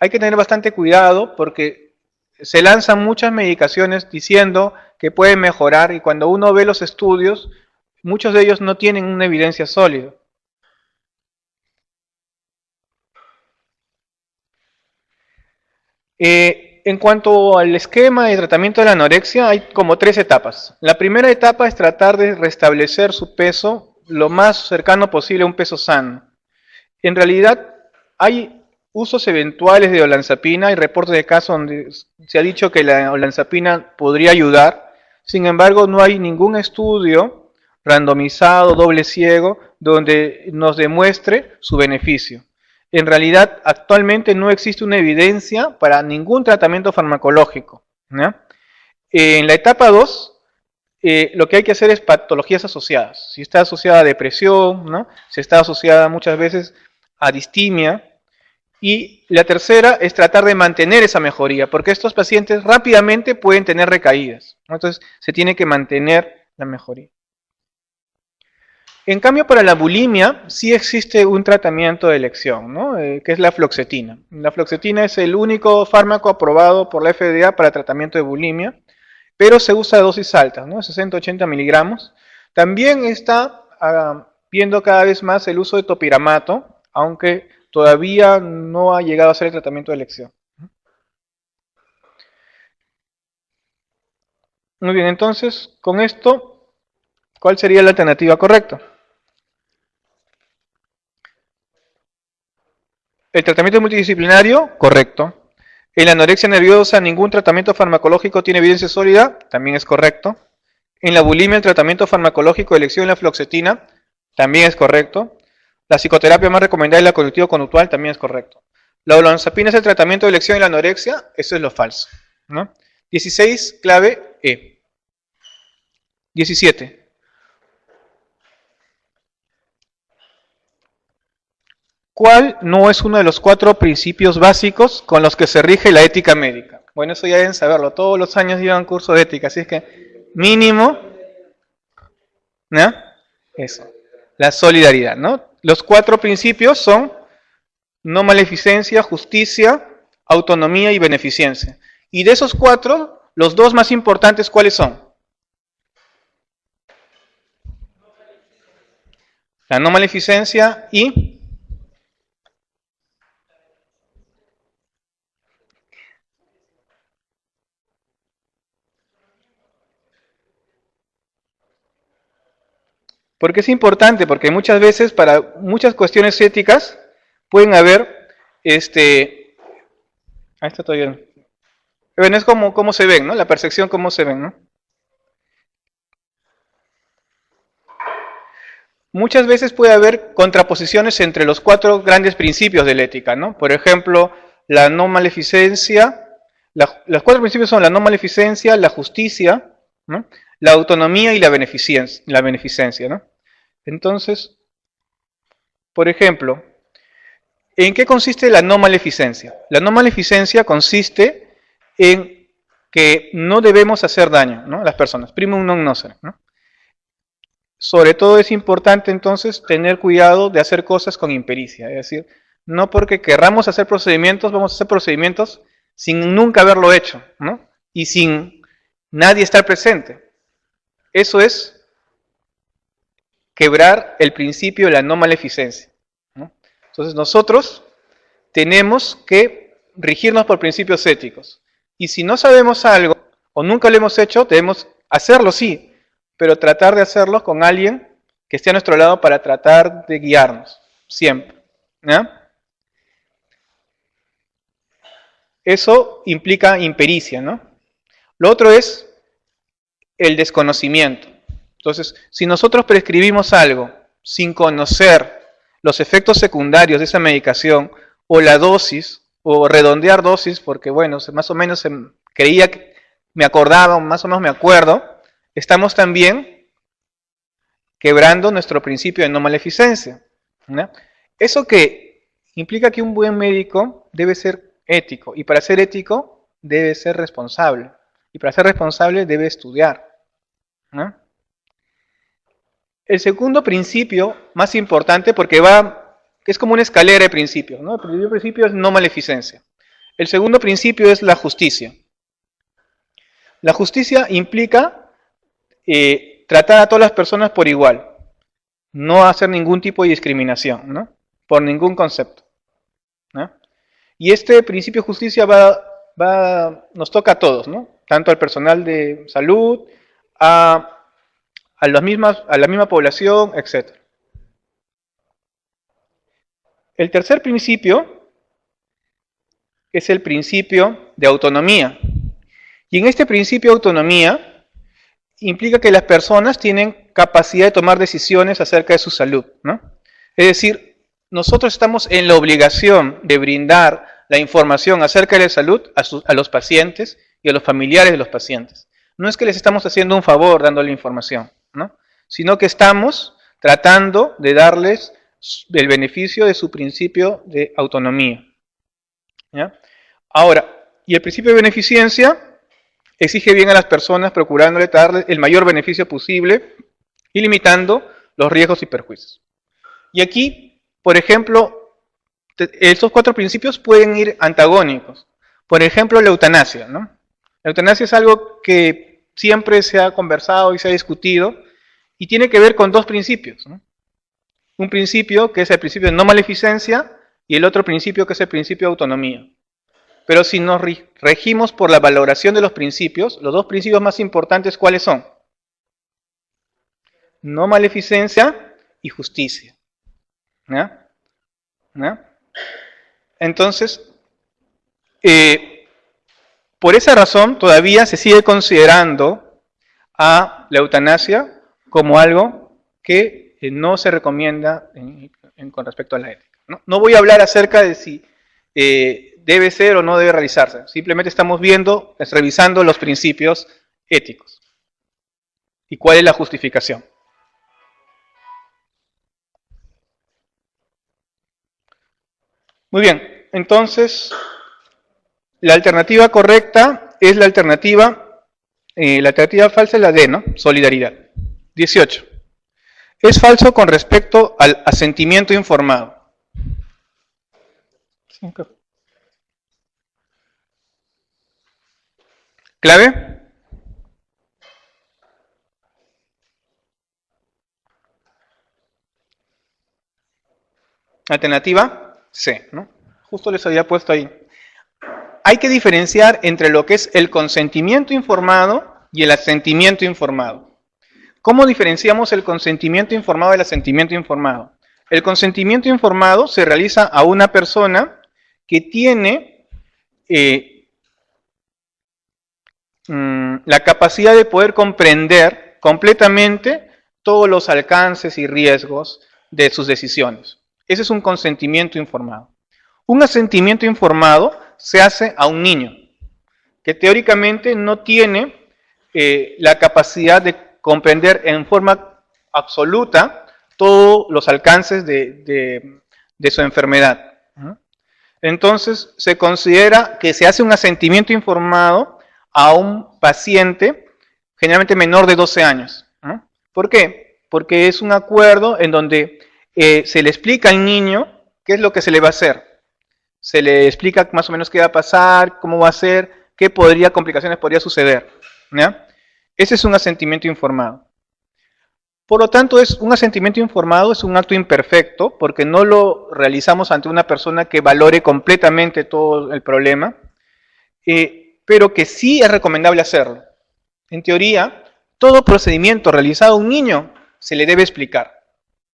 hay que tener bastante cuidado porque se lanzan muchas medicaciones diciendo que pueden mejorar y cuando uno ve los estudios, muchos de ellos no tienen una evidencia sólida. En cuanto al esquema de tratamiento de la anorexia, hay como 3 etapas. La primera etapa es tratar de restablecer su peso lo más cercano posible a un peso sano. En realidad, hay usos eventuales de olanzapina, hay reportes de casos donde se ha dicho que la olanzapina podría ayudar, sin embargo no hay ningún estudio randomizado, doble ciego, donde nos demuestre su beneficio. en realidad actualmente no existe una evidencia para ningún tratamiento farmacológico, ¿no? En la etapa 2, lo que hay que hacer es patologías asociadas. Si está asociada a depresión, ¿no? Si está asociada muchas veces a distimia. Y la tercera es tratar de mantener esa mejoría, porque estos pacientes rápidamente pueden tener recaídas, ¿no? Entonces se tiene que mantener la mejoría. En cambio, para la bulimia sí existe un tratamiento de elección, ¿no? Que es la fluoxetina. La fluoxetina es el único fármaco aprobado por la FDA para tratamiento de bulimia, pero se usa a dosis altas, ¿no? 60-80 miligramos. También está viendo cada vez más el uso de topiramato, aunque todavía no ha llegado a ser el tratamiento de elección. Muy bien, entonces, con esto, ¿cuál sería la alternativa correcta? El tratamiento multidisciplinario, correcto. En la anorexia nerviosa, ningún tratamiento farmacológico tiene evidencia sólida, también es correcto. En la bulimia, el tratamiento farmacológico de elección es la fluoxetina, también es correcto. La psicoterapia más recomendada es la cognitivo-conductual, también es correcto. La olanzapina es el tratamiento de elección en la anorexia, eso es lo falso, ¿no? 16, clave E. 17. ¿Cuál no es uno de los 4 principios básicos con los que se rige la ética médica? Bueno, eso ya deben saberlo. Todos los años llevan curso de ética, así es que mínimo, ¿no? Eso, la solidaridad, ¿no? Los 4 principios son no maleficencia, justicia, autonomía y beneficencia. Y de esos 4, los 2 más importantes, ¿cuáles son? La no maleficencia y... ¿Por qué es importante? Porque muchas veces para muchas cuestiones éticas pueden haber, ahí está todavía. Bueno, es como cómo se ven, ¿no? La percepción, cómo se ven, ¿no? Muchas veces puede haber contraposiciones entre los 4 grandes principios de la ética, ¿no? Por ejemplo, la no maleficencia, los 4 principios son la no maleficencia, la justicia, ¿no? La autonomía y la beneficencia, ¿no? Entonces, por ejemplo, ¿en qué consiste la no maleficencia? La no maleficencia consiste en que no debemos hacer daño, ¿no? A las personas, primum non nocere, ¿no? Sobre todo es importante entonces tener cuidado de hacer cosas con impericia, es decir, no porque querramos hacer procedimientos, vamos a hacer procedimientos sin nunca haberlo hecho, ¿no? Y sin nadie estar presente. Eso es quebrar el principio de la no maleficencia, ¿no? Entonces nosotros tenemos que regirnos por principios éticos. Y si no sabemos algo o nunca lo hemos hecho, debemos hacerlo sí, pero tratar de hacerlo con alguien que esté a nuestro lado para tratar de guiarnos, siempre, ¿no? Eso implica impericia, ¿no? Lo otro es el desconocimiento. Entonces, si nosotros prescribimos algo sin conocer los efectos secundarios de esa medicación o la dosis, o redondear dosis, porque bueno, más o menos creía que me acordaba, más o menos me acuerdo, estamos también quebrando nuestro principio de no maleficencia, ¿no? Eso que implica que un buen médico debe ser ético, y para ser ético debe ser responsable, y para ser responsable debe estudiar, ¿no? El segundo principio, más importante, porque es como una escalera de principios, ¿no? El primer principio es no maleficencia. El segundo principio es la justicia. La justicia implica tratar a todas las personas por igual, no hacer ningún tipo de discriminación, ¿no? Por ningún concepto, ¿no? Y este principio de justicia nos toca a todos, ¿no? Tanto al personal de salud, a la misma población, etc. El tercer principio es el principio de autonomía. Y en este principio de autonomía implica que las personas tienen capacidad de tomar decisiones acerca de su salud, ¿no? Es decir, nosotros estamos en la obligación de brindar la información acerca de la salud a los pacientes y a los familiares de los pacientes. No es que les estamos haciendo un favor dándole información, ¿no? Sino que estamos tratando de darles el beneficio de su principio de autonomía, ¿ya? Ahora, y el principio de beneficencia exige bien a las personas procurándole darles el mayor beneficio posible y limitando los riesgos y perjuicios. Y aquí, por ejemplo, estos 4 principios pueden ir antagónicos. Por ejemplo, la eutanasia, ¿no? La eutanasia es algo que siempre se ha conversado y se ha discutido y tiene que ver con 2 principios, ¿no? Un principio que es el principio de no maleficencia y el otro principio que es el principio de autonomía. Pero si nos regimos por la valoración de los principios, los 2 principios más importantes, ¿cuáles son? No maleficencia y justicia. ¿Ya? ¿Ya? Entonces, por esa razón todavía se sigue considerando a la eutanasia como algo que no se recomienda con respecto a la ética. No voy a hablar acerca de si debe ser o no debe realizarse. Simplemente estamos revisando los principios éticos. ¿Y cuál es la justificación? Muy bien, entonces la alternativa correcta es la alternativa falsa es la D, ¿no? Solidaridad. 18. Es falso con respecto al asentimiento informado. 5. ¿Clave? Alternativa C, ¿no? Justo les había puesto ahí. Hay que diferenciar entre lo que es el consentimiento informado y el asentimiento informado. ¿Cómo diferenciamos el consentimiento informado del asentimiento informado? El consentimiento informado se realiza a una persona que tiene la capacidad de poder comprender completamente todos los alcances y riesgos de sus decisiones. Ese es un consentimiento informado. Un asentimiento informado se hace a un niño que teóricamente no tiene la capacidad de comprender en forma absoluta todos los alcances de su enfermedad. Entonces se considera que se hace un asentimiento informado a un paciente generalmente menor de 12 años. ¿Por qué? Porque es un acuerdo en donde se le explica al niño qué es lo que se le va a hacer. Se le explica más o menos qué va a pasar, cómo va a ser, qué complicaciones podría suceder. ¿Ya? Ese es un asentimiento informado. Por lo tanto, un asentimiento informado es un acto imperfecto porque no lo realizamos ante una persona que valore completamente todo el problema, pero que sí es recomendable hacerlo. En teoría, todo procedimiento realizado a un niño se le debe explicar.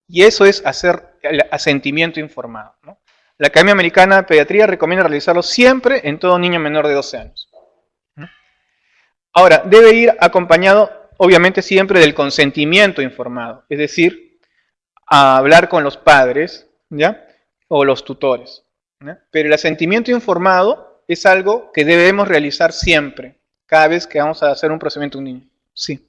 Y eso es hacer el asentimiento informado, ¿no? La Academia Americana de Pediatría recomienda realizarlo siempre en todo niño menor de 12 años. Ahora, debe ir acompañado, obviamente, siempre del consentimiento informado, es decir, a hablar con los padres, ¿ya? O los tutores, ¿ya? Pero el asentimiento informado es algo que debemos realizar siempre, cada vez que vamos a hacer un procedimiento a un niño. Sí.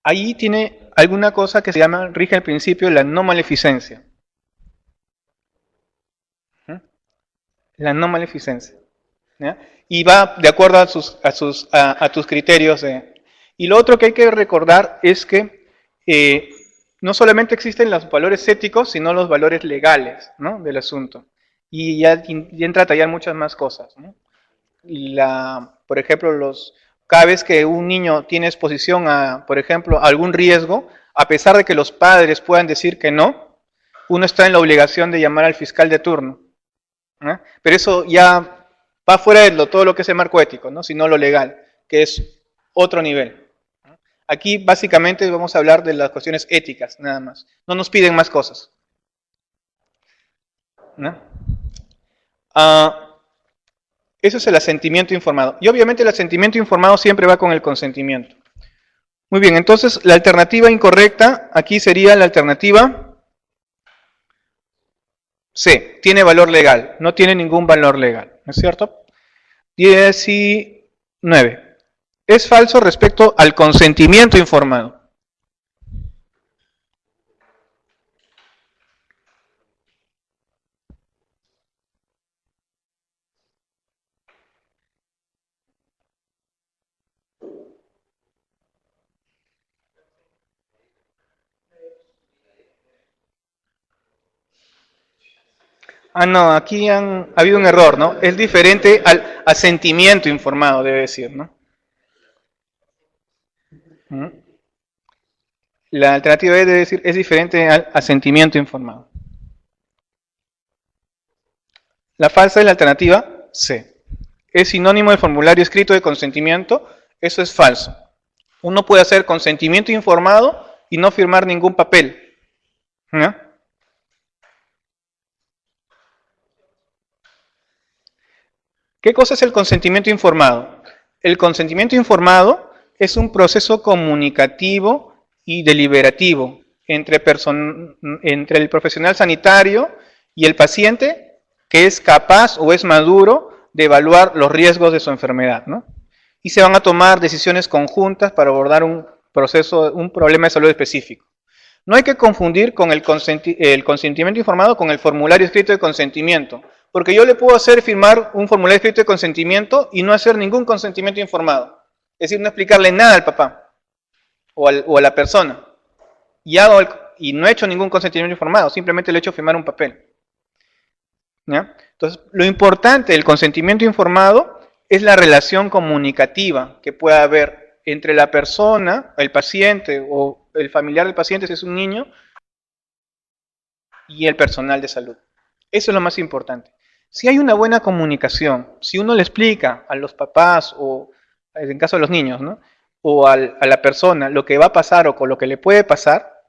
Ahí tiene alguna cosa que se llama, rige el principio de la no maleficencia. La no maleficencia. ¿Ya? Y va de acuerdo a tus criterios. Y lo otro que hay que recordar es que no solamente existen los valores éticos, sino los valores legales, ¿no? Del asunto. Y ya entra a tallar muchas más cosas, ¿no? Por ejemplo, cada vez que un niño tiene exposición a, por ejemplo, a algún riesgo, a pesar de que los padres puedan decir que no, uno está en la obligación de llamar al fiscal de turno. ¿No? Pero eso ya va fuera de todo lo que es el marco ético, ¿no? Sino lo legal, que es otro nivel. Aquí básicamente vamos a hablar de las cuestiones éticas, nada más. No nos piden más cosas. ¿No? Eso es el asentimiento informado. Y obviamente el asentimiento informado siempre va con el consentimiento. Muy bien, entonces la alternativa incorrecta aquí sería la alternativa C. Tiene valor legal. No tiene ningún valor legal. ¿No es cierto? 19. Es falso respecto al consentimiento informado. Ah, no, aquí ha habido un error, ¿no? Es diferente al asentimiento informado, debe decir, ¿no? La alternativa E debe decir es diferente al asentimiento informado. La falsa es la alternativa C. Es sinónimo del formulario escrito de consentimiento. Eso es falso. Uno puede hacer consentimiento informado y no firmar ningún papel. ¿No? ¿Qué cosa es el consentimiento informado? El consentimiento informado es un proceso comunicativo y deliberativo entre el profesional sanitario y el paciente que es capaz o es maduro de evaluar los riesgos de su enfermedad, ¿no? Y se van a tomar decisiones conjuntas para abordar un problema de salud específico. No hay que confundir con el consentimiento informado con el formulario escrito de consentimiento, porque yo le puedo hacer firmar un formulario escrito de consentimiento y no hacer ningún consentimiento informado. Es decir, no explicarle nada al papá o a la persona. Y no he hecho ningún consentimiento informado, simplemente le he hecho firmar un papel. ¿Ya? Entonces, lo importante del consentimiento informado es la relación comunicativa que pueda haber entre la persona, el paciente o el familiar del paciente, si es un niño, y el personal de salud. Eso es lo más importante. Si hay una buena comunicación, si uno le explica a los papás o en caso de los niños, ¿no? O a la persona lo que va a pasar o con lo que le puede pasar,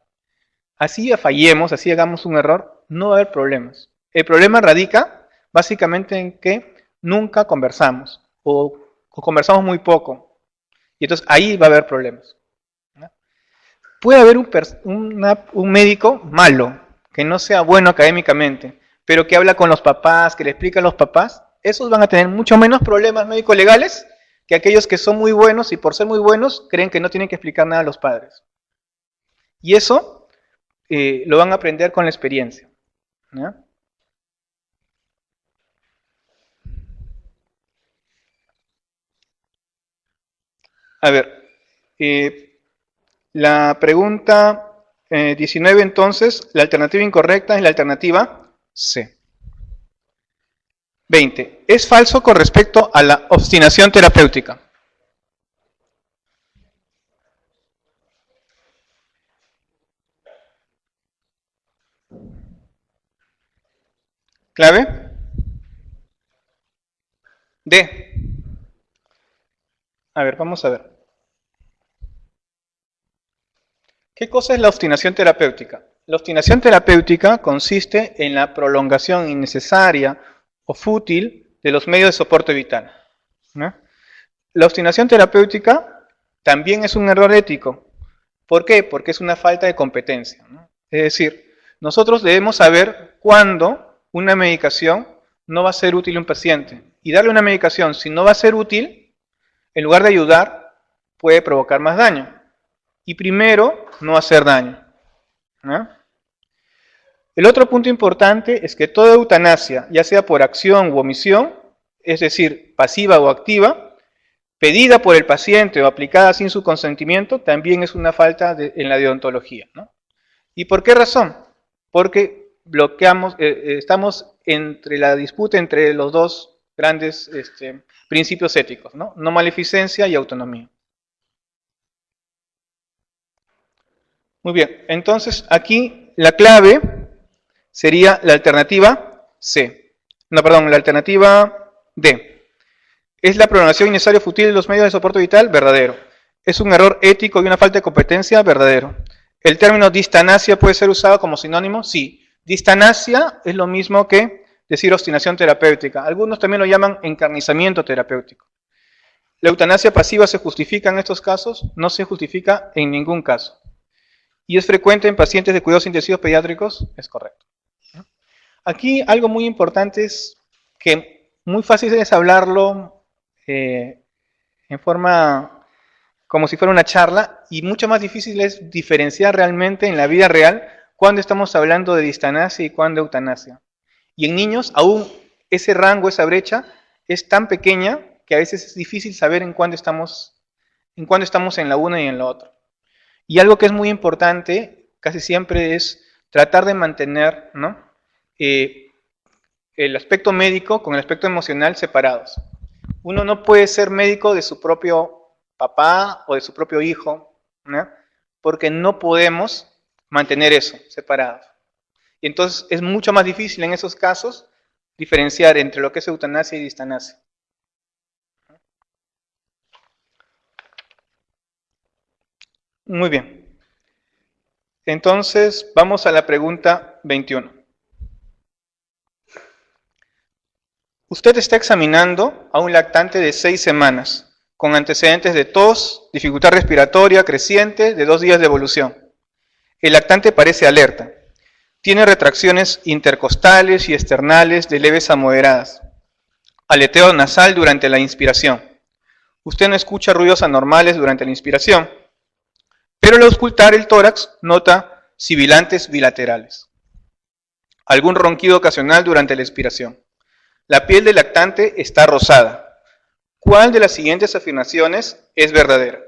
así fallemos, así hagamos un error, no va a haber problemas. El problema radica básicamente en que nunca conversamos o conversamos muy poco. Y entonces ahí va a haber problemas. ¿No? Puede haber un médico malo, que no sea bueno académicamente, pero que habla con los papás, que le explica a los papás. Esos van a tener mucho menos problemas médico-legales que aquellos que son muy buenos y por ser muy buenos creen que no tienen que explicar nada a los padres. Y eso lo van a aprender con la experiencia. ¿No? A ver, la pregunta 19 entonces, la alternativa incorrecta es la alternativa C. 20. Es falso con respecto a la obstinación terapéutica. ¿Clave? D. A ver, vamos a ver. ¿Qué cosa es la obstinación terapéutica? La obstinación terapéutica consiste en la prolongación innecesaria o fútil de los medios de soporte vital. ¿No? La obstinación terapéutica también es un error ético. ¿Por qué? Porque es una falta de competencia, ¿no? Es decir, nosotros debemos saber cuándo una medicación no va a ser útil a un paciente. Y darle una medicación, si no va a ser útil, en lugar de ayudar, puede provocar más daño. Y primero, no hacer daño. ¿No? El otro punto importante es que toda eutanasia, ya sea por acción u omisión, es decir, pasiva o activa, pedida por el paciente o aplicada sin su consentimiento, también es una falta en la deontología. ¿No? ¿Y por qué razón? Porque estamos entre la disputa entre los dos grandes principios éticos, ¿no? No maleficencia y autonomía. Muy bien, entonces aquí la clave sería la alternativa C. No, perdón, la alternativa D. ¿Es la prolongación innecesaria o fútil de los medios de soporte vital? Verdadero. ¿Es un error ético y una falta de competencia? Verdadero. ¿El término distanasia puede ser usado como sinónimo? Sí. Distanasia es lo mismo que decir obstinación terapéutica. Algunos también lo llaman encarnizamiento terapéutico. ¿La eutanasia pasiva se justifica en estos casos? No se justifica en ningún caso. ¿Y es frecuente en pacientes de cuidados intensivos pediátricos? Es correcto. Aquí algo muy importante es que muy fácil es hablarlo en forma como si fuera una charla, y mucho más difícil es diferenciar realmente en la vida real cuando estamos hablando de distanasia y cuando de eutanasia. Y en niños aún ese rango, esa brecha es tan pequeña que a veces es difícil saber en cuándo estamos en la una y en la otra. Y algo que es muy importante casi siempre es tratar de mantener, ¿no?, el aspecto médico con el aspecto emocional separados. Uno no puede ser médico de su propio papá o de su propio hijo, ¿no?, porque no podemos mantener eso separado. Y entonces es mucho más difícil en esos casos diferenciar entre lo que es eutanasia y distanasia. Muy bien. Entonces vamos a la pregunta 21. Usted está examinando a un lactante de 6 semanas, con antecedentes de tos, dificultad respiratoria creciente de 2 días de evolución. El lactante parece alerta. Tiene retracciones intercostales y externales de leves a moderadas. Aleteo nasal durante la inspiración. Usted no escucha ruidos anormales durante la inspiración, pero al auscultar el tórax nota sibilantes bilaterales. Algún ronquido ocasional durante la expiración. La piel del lactante está rosada. ¿Cuál de las siguientes afirmaciones es verdadera?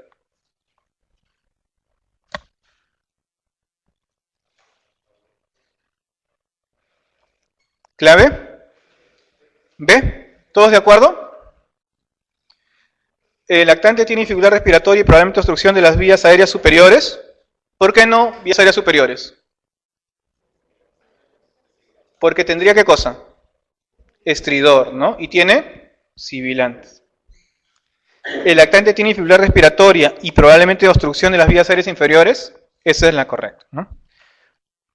¿Clave? ¿B? ¿Todos de acuerdo? El lactante tiene dificultad respiratoria y probablemente obstrucción de las vías aéreas superiores. ¿Por qué no vías aéreas superiores? Porque tendría, ¿qué cosa? Estridor, ¿no? Y tiene sibilantes. El lactante tiene dificultad respiratoria y probablemente obstrucción de las vías aéreas inferiores. Esa es la correcta, ¿no?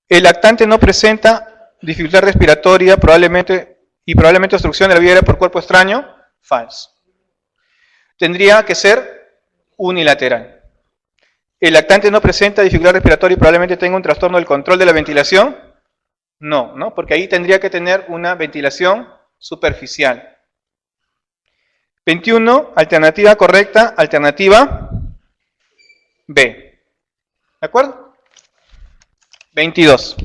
El lactante no presenta dificultad respiratoria probablemente obstrucción de la vía aérea por cuerpo extraño. Falso. Tendría que ser unilateral. ¿El lactante no presenta dificultad respiratoria y probablemente tenga un trastorno del control de la ventilación? No, ¿no? Porque ahí tendría que tener una ventilación superficial. 21, alternativa correcta, alternativa B. ¿De acuerdo? 22.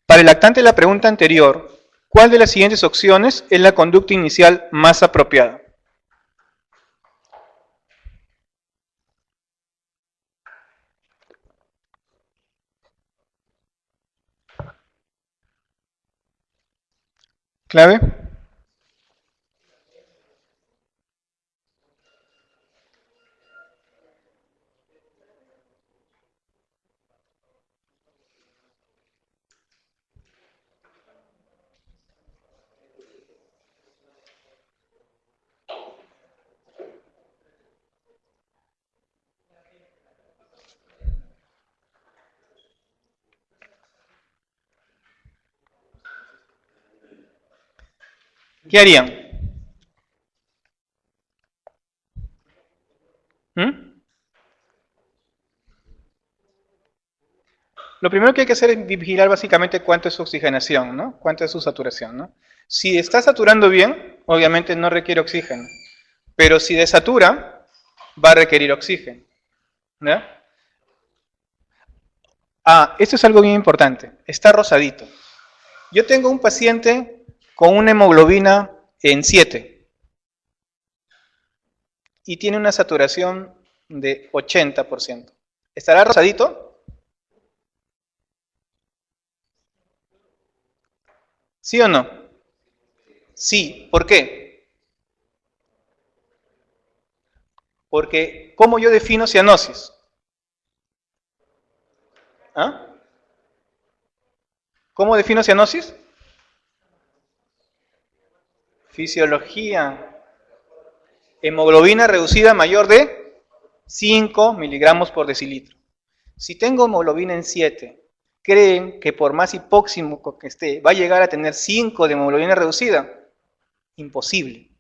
Para el lactante de la pregunta anterior, ¿cuál de las siguientes opciones es la conducta inicial más apropiada? ¿Clave? ¿Qué harían? Lo primero que hay que hacer es vigilar básicamente cuánto es su oxigenación, ¿no? Cuánto es su saturación, ¿no? Si está saturando bien, obviamente no requiere oxígeno. Pero si desatura, va a requerir oxígeno. ¿Ya? Esto es algo bien importante. Está rosadito. Yo tengo un paciente con una hemoglobina en 7 y tiene una saturación de 80%. ¿Estará rosadito? ¿Sí o no? Sí. ¿Por qué? Porque, ¿cómo yo defino cianosis? ¿Ah? ¿Cómo defino cianosis? Fisiología. Hemoglobina reducida mayor de 5 miligramos por decilitro. Si tengo hemoglobina en 7, creen que por más hipóxico que esté, va a llegar a tener 5 de hemoglobina reducida. Imposible.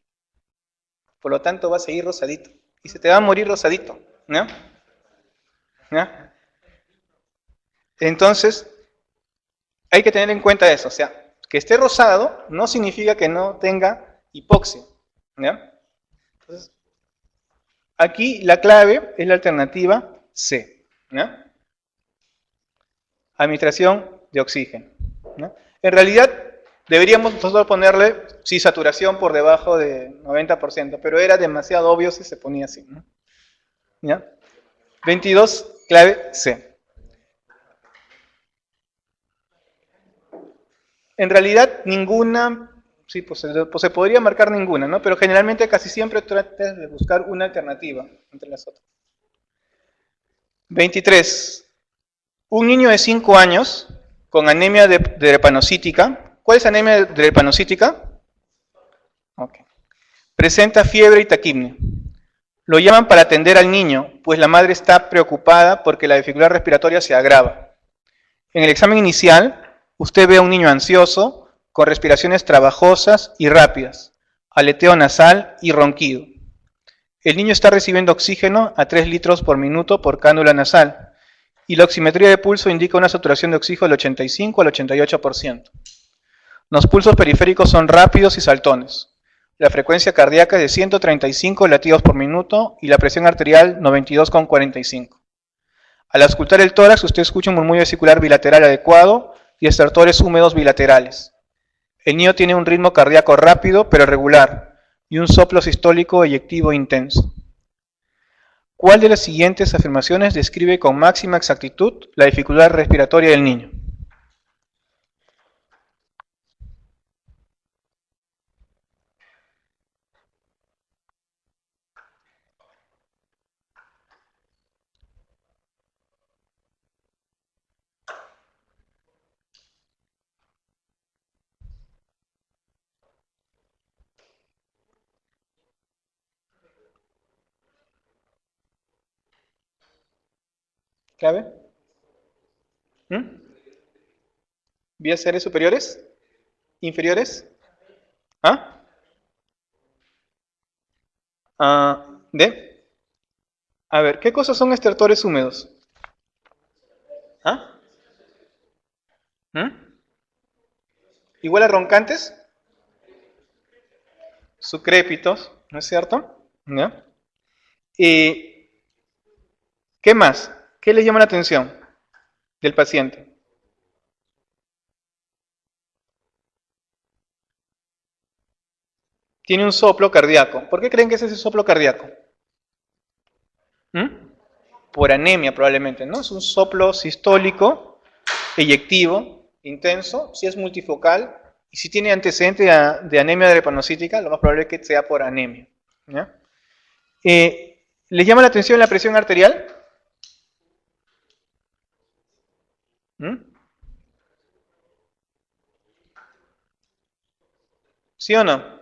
Por lo tanto, va a seguir rosadito. Y se te va a morir rosadito, ¿no? ¿No? Entonces, hay que tener en cuenta eso. O sea, que esté rosado no significa que no tenga hipoxia, ¿no? Entonces, aquí la clave es la alternativa C, ¿no? Administración de oxígeno, ¿no? En realidad, deberíamos nosotros ponerle, sí, saturación por debajo de 90%, pero era demasiado obvio si se ponía así, ¿no? ¿Ya? 22, clave C. En realidad, ninguna, sí, pues se podría marcar ninguna, ¿no? Pero generalmente casi siempre tratas de buscar una alternativa entre las otras. 23. Un niño de 5 años con anemia drepanocítica. ¿Cuál es anemia drepanocítica? Okay. Presenta fiebre y taquipnea. Lo llaman para atender al niño, pues la madre está preocupada porque la dificultad respiratoria se agrava. En el examen inicial, usted ve a un niño ansioso, con respiraciones trabajosas y rápidas, aleteo nasal y ronquido. El niño está recibiendo oxígeno a 3 litros por minuto por cánula nasal, y la oximetría de pulso indica una saturación de oxígeno del 85 al 88%. Los pulsos periféricos son rápidos y saltones. La frecuencia cardíaca es de 135 latidos por minuto y la presión arterial 92,45. Al auscultar el tórax, usted escucha un murmullo vesicular bilateral adecuado y estertores húmedos bilaterales. El niño tiene un ritmo cardíaco rápido pero regular y un soplo sistólico eyectivo intenso. ¿Cuál de las siguientes afirmaciones describe con máxima exactitud la dificultad respiratoria del niño? ¿Clave? ¿Vías aéreas superiores? ¿Inferiores? ¿Ah? ¿D? A ver, ¿qué cosas son estertores húmedos? ¿Ah? ¿Igual a roncantes? Sucrépitos, ¿no es cierto? ¿Ya? ¿Qué más? ¿Qué les llama la atención del paciente? Tiene un soplo cardíaco. ¿Por qué creen que es ese soplo cardíaco? Por anemia probablemente, ¿no? Es un soplo sistólico, eyectivo, intenso, si es multifocal, y si tiene antecedente de anemia drepanocítica, lo más probable es que sea por anemia, ¿ya? ¿Les llama la atención la presión arterial? ¿Sí o no?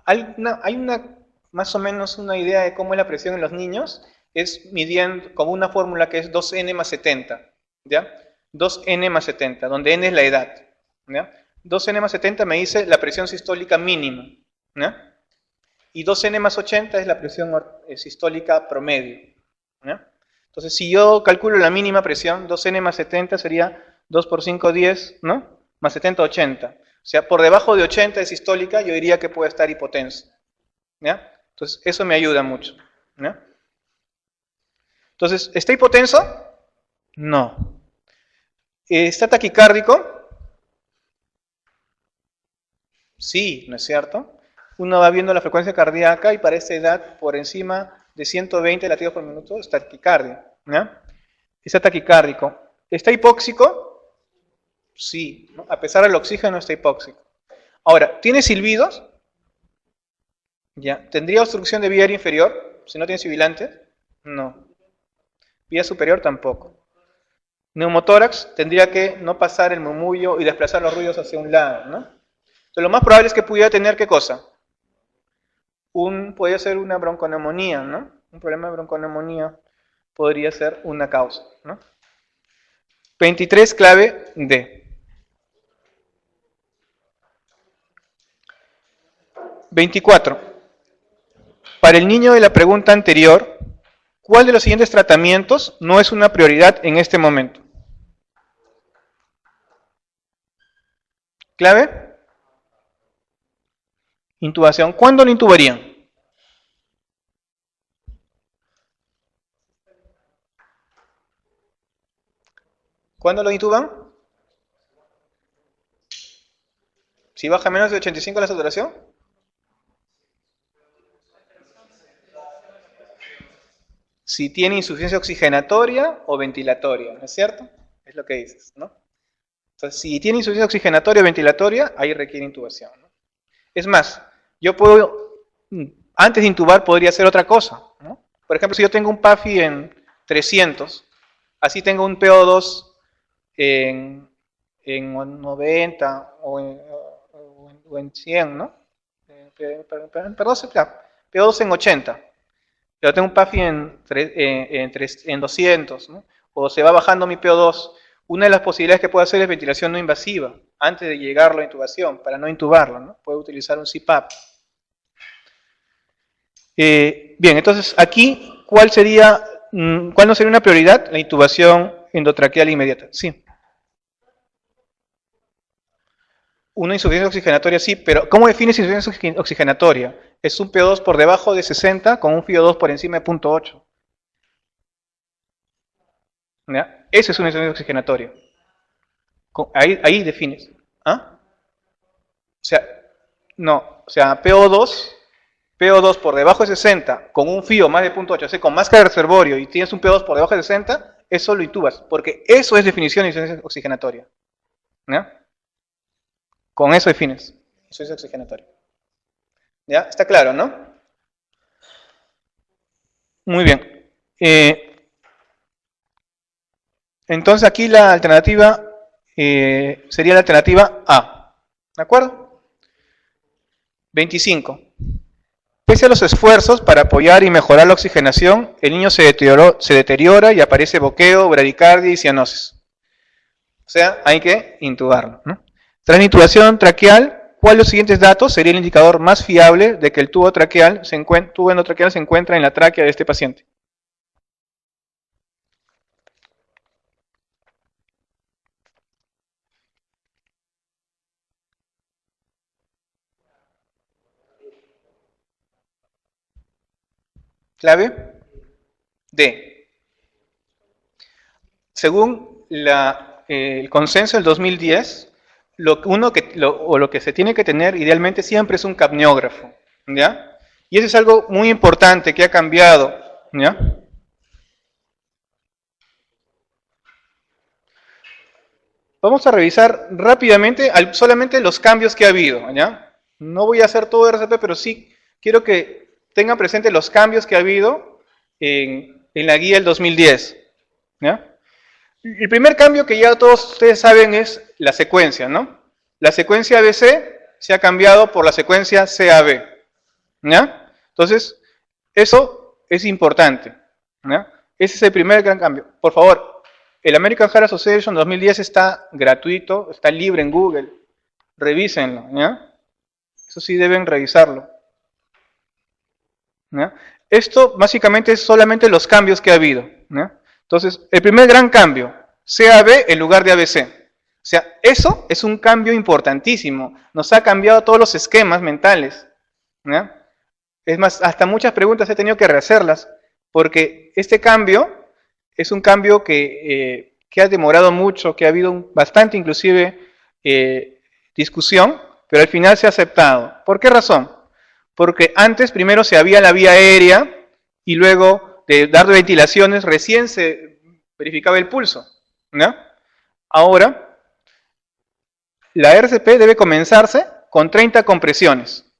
Hay más o menos una idea de cómo es la presión en los niños, es midiendo como una fórmula que es 2n más 70, ¿ya? 2n más 70, donde n es la edad, ¿ya? 2n más 70 me dice la presión sistólica mínima, ¿ya? Y 2n más 80 es la presión sistólica promedio, ¿ya? Entonces, si yo calculo la mínima presión, 2n más 70 sería 2 por 5, 10, ¿no? Más 70, 80. O sea, por debajo de 80 de sistólica, yo diría que puede estar hipotenso, ¿ya? Entonces, eso me ayuda mucho, ¿ya? Entonces, ¿está hipotenso? No. ¿Está taquicárdico? Sí, ¿no es cierto? Uno va viendo la frecuencia cardíaca y para esa edad, por encima de 120 latidos por minuto, está taquicardia, ¿ya? Está taquicárdico. ¿Está hipóxico? Sí, ¿no? A pesar del oxígeno está hipóxico. Ahora, ¿tiene silbidos? Ya. ¿Tendría obstrucción de vía aérea inferior? Si no tiene sibilantes. No. Vía superior tampoco. Neumotórax tendría que no pasar el murmullo y desplazar los ruidos hacia un lado, ¿no? Entonces, lo más probable es que pudiera tener, ¿qué cosa? Podría ser una bronconeumonía, ¿no? Un problema de bronconeumonía podría ser una causa, ¿no? 23, clave D. 24. Para el niño de la pregunta anterior, ¿cuál de los siguientes tratamientos no es una prioridad en este momento? ¿Clave? Intubación. ¿Cuándo lo intubarían? ¿Cuándo lo intuban? Si baja menos de 85 la saturación. Si tiene insuficiencia oxigenatoria o ventilatoria, ¿no es cierto? Es lo que dices, ¿no? Entonces, si tiene insuficiencia oxigenatoria o ventilatoria, ahí requiere intubación, ¿no? Es más, yo puedo, antes de intubar, podría hacer otra cosa, ¿no? Por ejemplo, si yo tengo un PAFI en 300, así tengo un PO2 en 90 o en 100, ¿no? Perdón, PO2 en 80. Yo tengo un PAFI en 200, ¿no? O se va bajando mi PO2. Una de las posibilidades que puedo hacer es ventilación no invasiva, antes de llegar a la intubación, para no intubarlo, ¿no? Puedo utilizar un CPAP. Bien, entonces aquí, ¿cuál no sería una prioridad? La intubación endotraqueal inmediata. Sí. Una insuficiencia oxigenatoria, sí, pero ¿cómo defines insuficiencia oxigenatoria? Es un PO2 por debajo de 60 con un FiO2 por encima de 0.8. ¿Ya? Eso es una insuficiencia oxigenatoria. Ahí defines. ¿Ah? O sea, no, o sea, PO2 por debajo de 60 con un FiO más de 0.8, o sea, con máscara de reservorio y tienes un PO2 por debajo de 60, eso lo intubas, porque eso es definición de insuficiencia oxigenatoria. ¿Ya? Con eso defines insuficiencia oxigenatoria. ¿Ya? Está claro, ¿no? Muy bien. Entonces aquí la alternativa sería la alternativa A. ¿De acuerdo? 25. Pese a los esfuerzos para apoyar y mejorar la oxigenación, el niño se deteriora y aparece boqueo, bradicardia y cianosis. O sea, hay que intubarlo, ¿no? Tras la intubación traqueal, ¿cuál de los siguientes datos sería el indicador más fiable de que el tubo endotraqueal se encuentra en la tráquea de este paciente? Clave D. Según el consenso del 2010, lo que se tiene que tener idealmente siempre es un capniógrafo, ¿ya? Y eso es algo muy importante que ha cambiado, ¿ya? Vamos a revisar rápidamente solamente los cambios que ha habido, ¿ya? No voy a hacer todo RCP, pero sí quiero que tengan presente los cambios que ha habido en la guía del 2010, ¿ya? El primer cambio que ya todos ustedes saben es la secuencia, ¿no? La secuencia ABC se ha cambiado por la secuencia CAB, ¿ya? Entonces, eso es importante, ¿ya? Ese es el primer gran cambio. Por favor, el American Heart Association 2010 está gratuito, está libre en Google. Revísenlo, ¿ya? Eso sí deben revisarlo, ¿ya? Esto básicamente es solamente los cambios que ha habido, ¿ya? Entonces, el primer gran cambio, CAB en lugar de ABC. O sea, eso es un cambio importantísimo. Nos ha cambiado todos los esquemas mentales, ¿ya? Es más, hasta muchas preguntas he tenido que rehacerlas, porque este cambio es un cambio que ha demorado mucho, que ha habido bastante inclusive discusión, pero al final se ha aceptado. ¿Por qué razón? Porque antes primero se había la vía aérea y luego de dar ventilaciones recién se verificaba el pulso, ¿no? Ahora, la RCP debe comenzarse con 30 compresiones.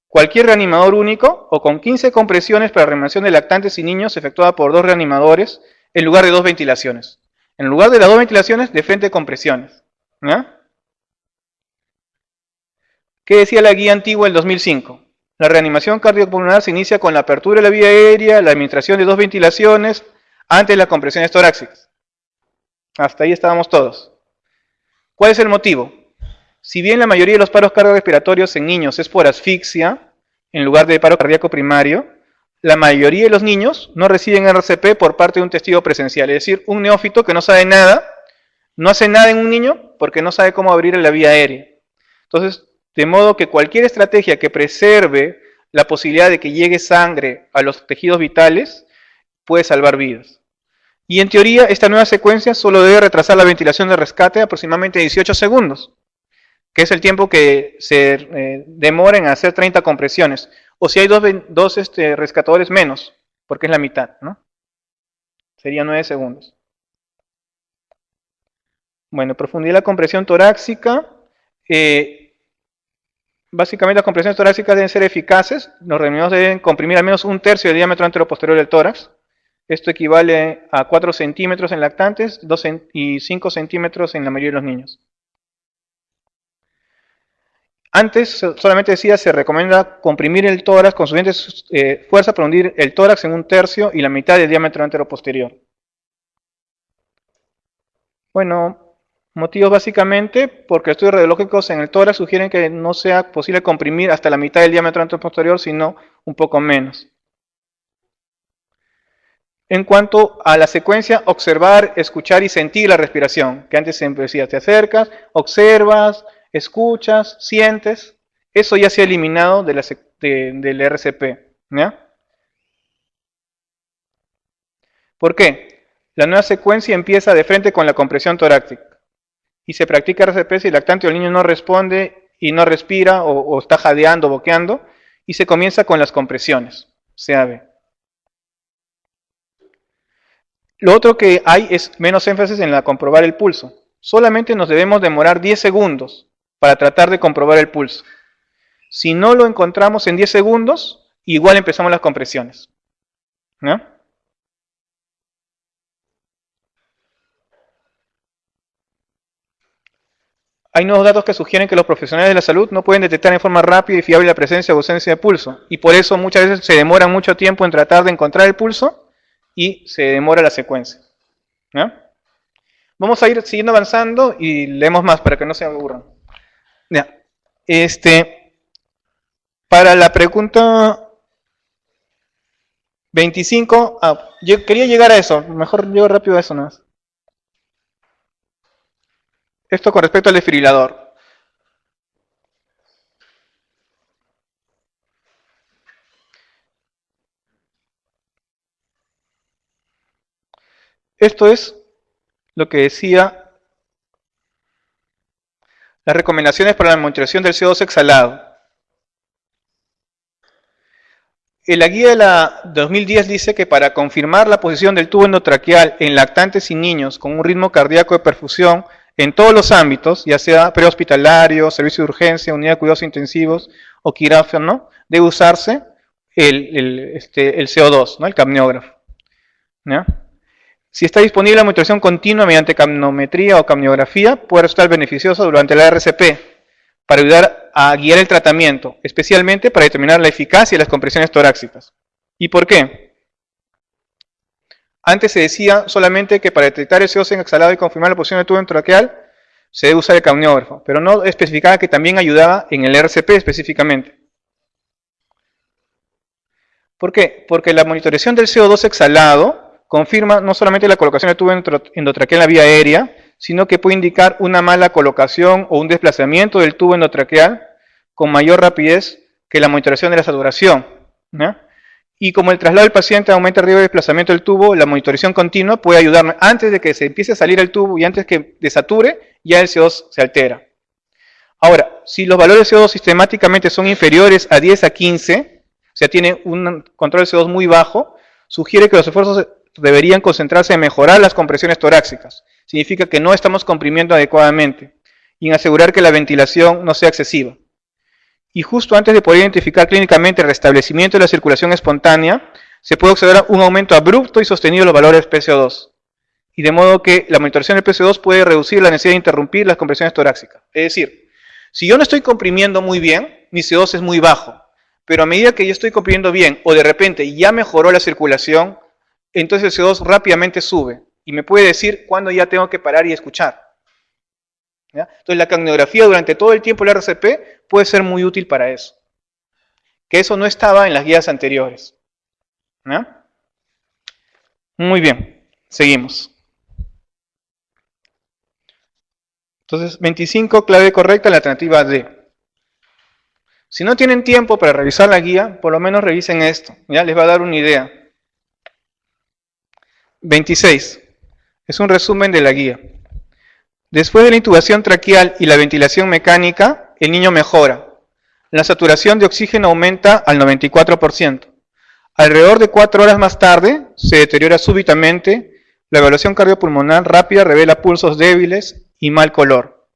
Cualquier reanimador único o con 15 compresiones para reanimación de lactantes y niños efectuada por 2 reanimadores en lugar de 2 ventilaciones. En lugar de las 2 ventilaciones, de frente compresiones, ¿no? ¿Qué decía la guía antigua del 2005? La reanimación cardiopulmonar se inicia con la apertura de la vía aérea, la administración de 2 ventilaciones, antes de las compresiones torácicas. Hasta ahí estábamos todos. ¿Cuál es el motivo? Si bien la mayoría de los paros cardiorrespiratorios en niños es por asfixia, en lugar de paro cardíaco primario, la mayoría de los niños no reciben RCP por parte de un testigo presencial, es decir, un neófito que no sabe nada, no hace nada en un niño porque no sabe cómo abrir la vía aérea. Entonces, de modo que cualquier estrategia que preserve la posibilidad de que llegue sangre a los tejidos vitales puede salvar vidas. Y en teoría, esta nueva secuencia solo debe retrasar la ventilación de rescate aproximadamente 18 segundos, que es el tiempo que se demora en hacer 30 compresiones. O si hay dos rescatadores menos, porque es la mitad, ¿no? Sería 9 segundos. Bueno, profundidad de la compresión torácica. Básicamente las compresiones torácicas deben ser eficaces. Los reanimados deben comprimir al menos 1/3 del diámetro anteroposterior del tórax. Esto equivale a 4 centímetros en lactantes y 5 centímetros en la mayoría de los niños. Antes, solamente decía, se recomienda comprimir el tórax con suficiente fuerza para hundir el tórax en 1/3 y la mitad del diámetro anteroposterior. Bueno, motivos básicamente porque estudios radiológicos en el tórax sugieren que no sea posible comprimir hasta la mitad del diámetro anteroposterior, sino un poco menos. En cuanto a la secuencia, observar, escuchar y sentir la respiración, que antes siempre decía, te acercas, observas, escuchas, sientes, eso ya se ha eliminado del RCP, ¿ya? ¿Por qué? La nueva secuencia empieza de frente con la compresión torácica y se practica RCP si el lactante o el niño no responde y no respira o está jadeando, boqueando, y se comienza con las compresiones, CAB. Lo otro que hay es menos énfasis en la comprobar el pulso. Solamente nos debemos demorar 10 segundos para tratar de comprobar el pulso. Si no lo encontramos en 10 segundos, igual empezamos las compresiones, ¿no? Hay nuevos datos que sugieren que los profesionales de la salud no pueden detectar en forma rápida y fiable la presencia o ausencia de pulso, y por eso muchas veces se demoran mucho tiempo en tratar de encontrar el pulso y se demora la secuencia, ¿no? Vamos a ir siguiendo avanzando y leemos más para que no se aburran. Ya. Para la pregunta 25, yo quería llegar a eso, mejor llego rápido a eso nada más. Esto con respecto al desfibrilador. Esto es lo que decía las recomendaciones para la monitorización del CO2 exhalado. En la guía de la 2010 dice que para confirmar la posición del tubo endotraqueal en lactantes y niños con un ritmo cardíaco de perfusión en todos los ámbitos, ya sea prehospitalario, servicio de urgencia, unidad de cuidados intensivos o quirófano, debe usarse el CO2, ¿no? El capniógrafo, ¿no? Si está disponible la monitorización continua mediante capnometría o capniografía, puede resultar beneficioso durante la RCP para ayudar a guiar el tratamiento, especialmente para determinar la eficacia de las compresiones torácicas. ¿Y por qué? Antes se decía solamente que para detectar el CO2 exhalado y confirmar la posición del tubo endotraqueal se debe usar el capniógrafo, pero no especificaba que también ayudaba en el RCP específicamente. ¿Por qué? Porque la monitorización del CO2 exhalado confirma no solamente la colocación del tubo endotraqueal en la vía aérea, sino que puede indicar una mala colocación o un desplazamiento del tubo endotraqueal con mayor rapidez que la monitorización de la saturación, ¿no? Y como el traslado del paciente aumenta el riesgo de desplazamiento del tubo, la monitorización continua puede ayudarme antes de que se empiece a salir el tubo y antes que desature, ya el CO2 se altera. Ahora, si los valores de CO2 sistemáticamente son inferiores a 10 a 15, o sea, tiene un control de CO2 muy bajo, sugiere que los esfuerzos deberían concentrarse en mejorar las compresiones torácicas. Significa que no estamos comprimiendo adecuadamente y en asegurar que la ventilación no sea excesiva. Y justo antes de poder identificar clínicamente el restablecimiento de la circulación espontánea, se puede observar un aumento abrupto y sostenido de los valores PCO2. Y de modo que la monitorización del PCO2 puede reducir la necesidad de interrumpir las compresiones torácicas. Es decir, si yo no estoy comprimiendo muy bien, mi CO2 es muy bajo, pero a medida que yo estoy comprimiendo bien, o de repente ya mejoró la circulación, entonces el CO2 rápidamente sube, y me puede decir cuándo ya tengo que parar y escuchar. ¿Ya? Entonces la capnografía durante todo el tiempo del RCP puede ser muy útil para eso. Que eso no estaba en las guías anteriores. ¿Ya? Muy bien, seguimos. Entonces, 25, clave correcta, la alternativa D. Si no tienen tiempo para revisar la guía, por lo menos revisen esto. Ya les va a dar una idea. 26. Es un resumen de la guía. Después de la intubación traqueal y la ventilación mecánica, el niño mejora. La saturación de oxígeno aumenta al 94%. Alrededor de 4 horas más tarde, se deteriora súbitamente. La evaluación cardiopulmonar rápida revela pulsos débiles y mal color.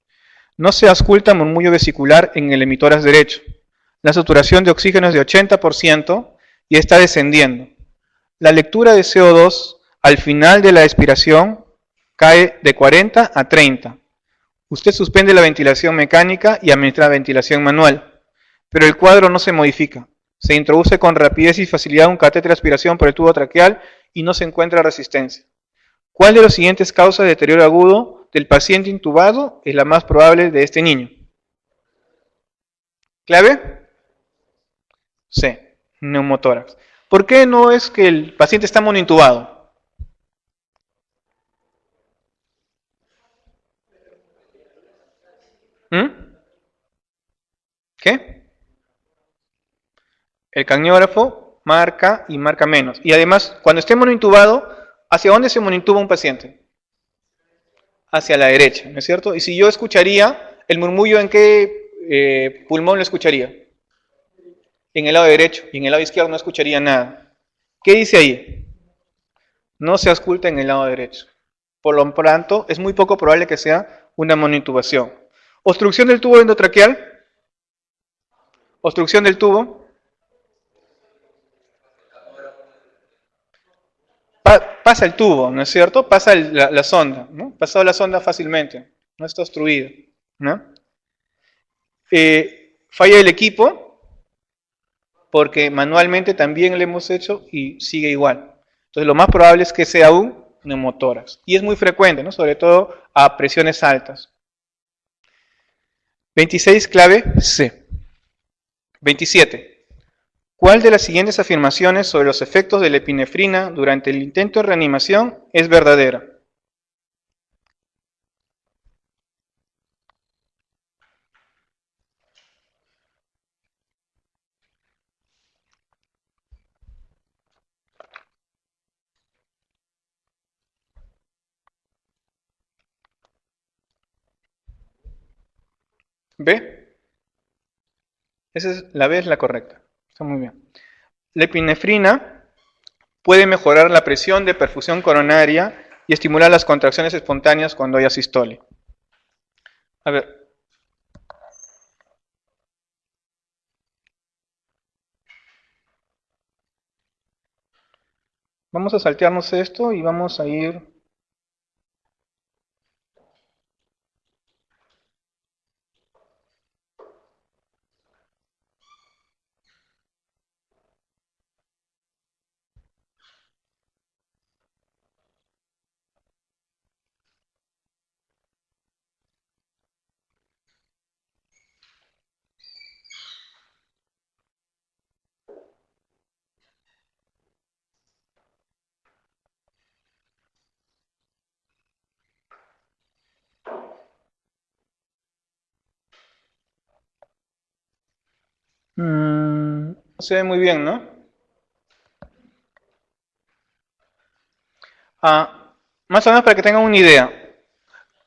No se ausculta murmullo vesicular en el emitórax derecho. La saturación de oxígeno es de 80% y está descendiendo. La lectura de CO2 al final de la expiración cae de 40 a 30. Usted suspende la ventilación mecánica y administra ventilación manual, pero el cuadro no se modifica. Se introduce con rapidez y facilidad un catéter de aspiración por el tubo traqueal y no se encuentra resistencia. ¿Cuál de los siguientes causas de deterioro agudo del paciente intubado es la más probable de este niño? ¿Clave? C. Neumotórax. ¿Por qué no es que el paciente está monointubado? ¿Qué? El capnógrafo marca y marca menos. Y además, cuando esté monointubado, ¿hacia dónde se monointuba un paciente? Hacia la derecha, ¿no es cierto? Y si yo escucharía el murmullo, ¿en qué pulmón lo escucharía? En el lado derecho. Y en el lado izquierdo no escucharía nada. ¿Qué dice ahí? No se ausculta en el lado derecho. Por lo tanto, es muy poco probable que sea una monointubación. ¿Obstrucción del tubo endotraqueal? ¿Obstrucción del tubo? Pasa el tubo, ¿no es cierto? Pasa la sonda, ¿no? Pasado la sonda fácilmente, no está obstruido, ¿no? Falla el equipo, porque manualmente también lo hemos hecho y sigue igual. Entonces lo más probable es que sea un neumotórax. Y es muy frecuente, ¿no? Sobre todo a presiones altas. 26, clave C. 27. ¿Cuál de las siguientes afirmaciones sobre los efectos de la epinefrina durante el intento de reanimación es verdadera? ¿B? La B es la correcta. Está muy bien. La epinefrina puede mejorar la presión de perfusión coronaria y estimular las contracciones espontáneas cuando haya sistole. A ver. Vamos a saltearnos esto y vamos a ir... se ve muy bien, ¿no? Más o menos para que tengan una idea.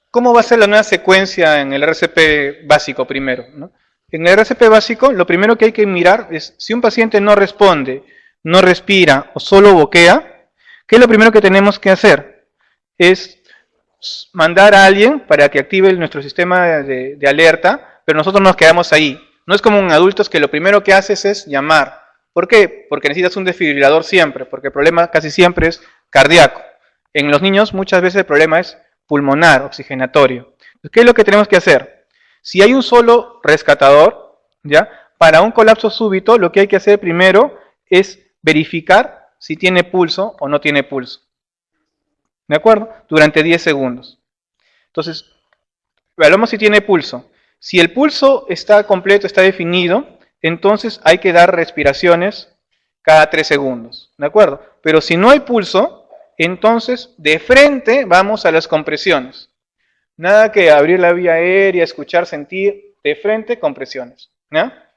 ¿Cómo va a ser la nueva secuencia en el RCP básico primero, ¿no? En el RCP básico, lo primero que hay que mirar es si un paciente no responde, no respira o solo boquea, ¿qué es lo primero que tenemos que hacer? Es mandar a alguien para que active nuestro sistema de alerta, pero nosotros nos quedamos ahí. No es como en adultos que lo primero que haces es llamar. ¿Por qué? Porque necesitas un desfibrilador siempre, porque el problema casi siempre es cardíaco. En los niños muchas veces el problema es pulmonar, oxigenatorio. ¿Qué es lo que tenemos que hacer? Si hay un solo rescatador, ¿ya? para un colapso súbito, lo que hay que hacer primero es verificar si tiene pulso o no tiene pulso. ¿De acuerdo? Durante 10 segundos. Entonces, veamos si tiene pulso. Si el pulso está completo, está definido, entonces hay que dar respiraciones cada 3 segundos. ¿De acuerdo? Pero si no hay pulso, entonces de frente vamos a las compresiones. Nada que abrir la vía aérea, escuchar, sentir, de frente compresiones. ¿Ya?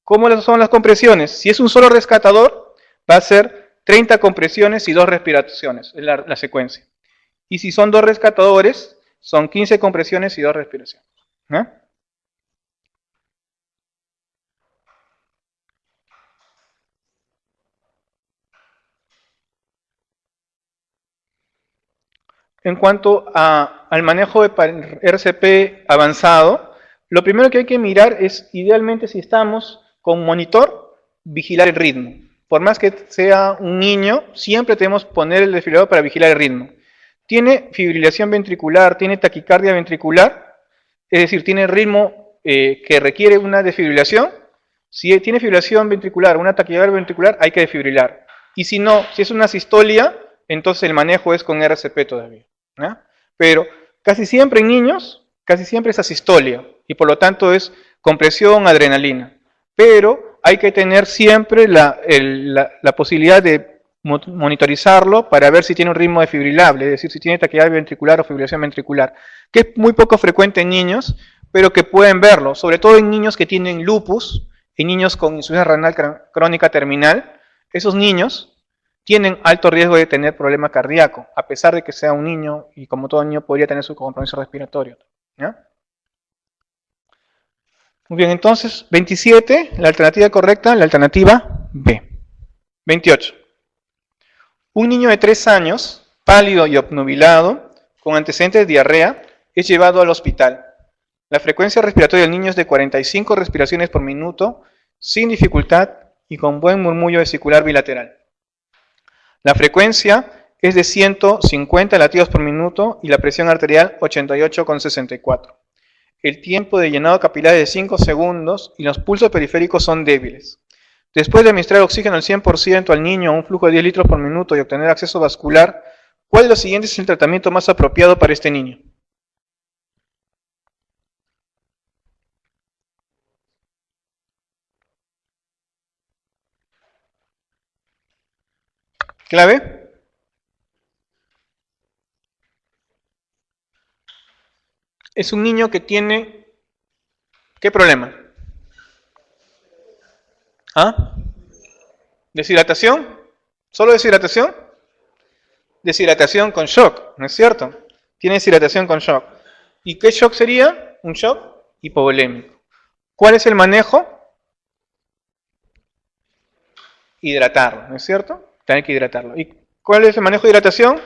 ¿Cómo son las compresiones? Si es un solo rescatador, va a ser 30 compresiones y 2 respiraciones, es la secuencia. Y si son 2 rescatadores, son 15 compresiones y 2 respiraciones. ¿Ya? En cuanto al manejo de RCP avanzado, lo primero que hay que mirar es, idealmente, si estamos con monitor, vigilar el ritmo. Por más que sea un niño, siempre tenemos que poner el desfibrilador para vigilar el ritmo. Tiene fibrilación ventricular, tiene taquicardia ventricular, es decir, tiene ritmo que requiere una desfibrilación. Si tiene fibrilación ventricular, una taquicardia ventricular, hay que desfibrilar. Y si no, si es una sistolia, entonces el manejo es con RCP todavía. ¿No? Pero casi siempre en niños, casi siempre es asistolia y por lo tanto es compresión, adrenalina. Pero hay que tener siempre la posibilidad de monitorizarlo para ver si tiene un ritmo desfibrilable, es decir, si tiene taquicardia ventricular o fibrilación ventricular, que es muy poco frecuente en niños, pero que pueden verlo, sobre todo en niños que tienen lupus, en niños con insuficiencia renal crónica terminal. Esos niños tienen alto riesgo de tener problema cardíaco, a pesar de que sea un niño y como todo niño podría tener su compromiso respiratorio. ¿Ya? Muy bien, entonces, 27, la alternativa correcta, la alternativa B. 28. Un niño de 3 años, pálido y obnubilado, con antecedentes de diarrea, es llevado al hospital. La frecuencia respiratoria del niño es de 45 respiraciones por minuto, sin dificultad y con buen murmullo vesicular bilateral. La frecuencia es de 150 latidos por minuto y la presión arterial 88,64. El tiempo de llenado capilar es de 5 segundos y los pulsos periféricos son débiles. Después de administrar oxígeno al 100% al niño a un flujo de 10 litros por minuto y obtener acceso vascular, ¿cuál de los siguientes es el tratamiento más apropiado para este niño? ¿Clave? Es un niño que tiene... ¿Qué problema? ¿Ah? ¿Deshidratación? ¿Solo deshidratación? Deshidratación con shock, ¿no es cierto? Tiene deshidratación con shock. ¿Y qué shock sería? Un shock hipovolémico. ¿Cuál es el manejo? Hidratarlo, ¿no es cierto? Tiene que hidratarlo. ¿Y cuál es el manejo de hidratación?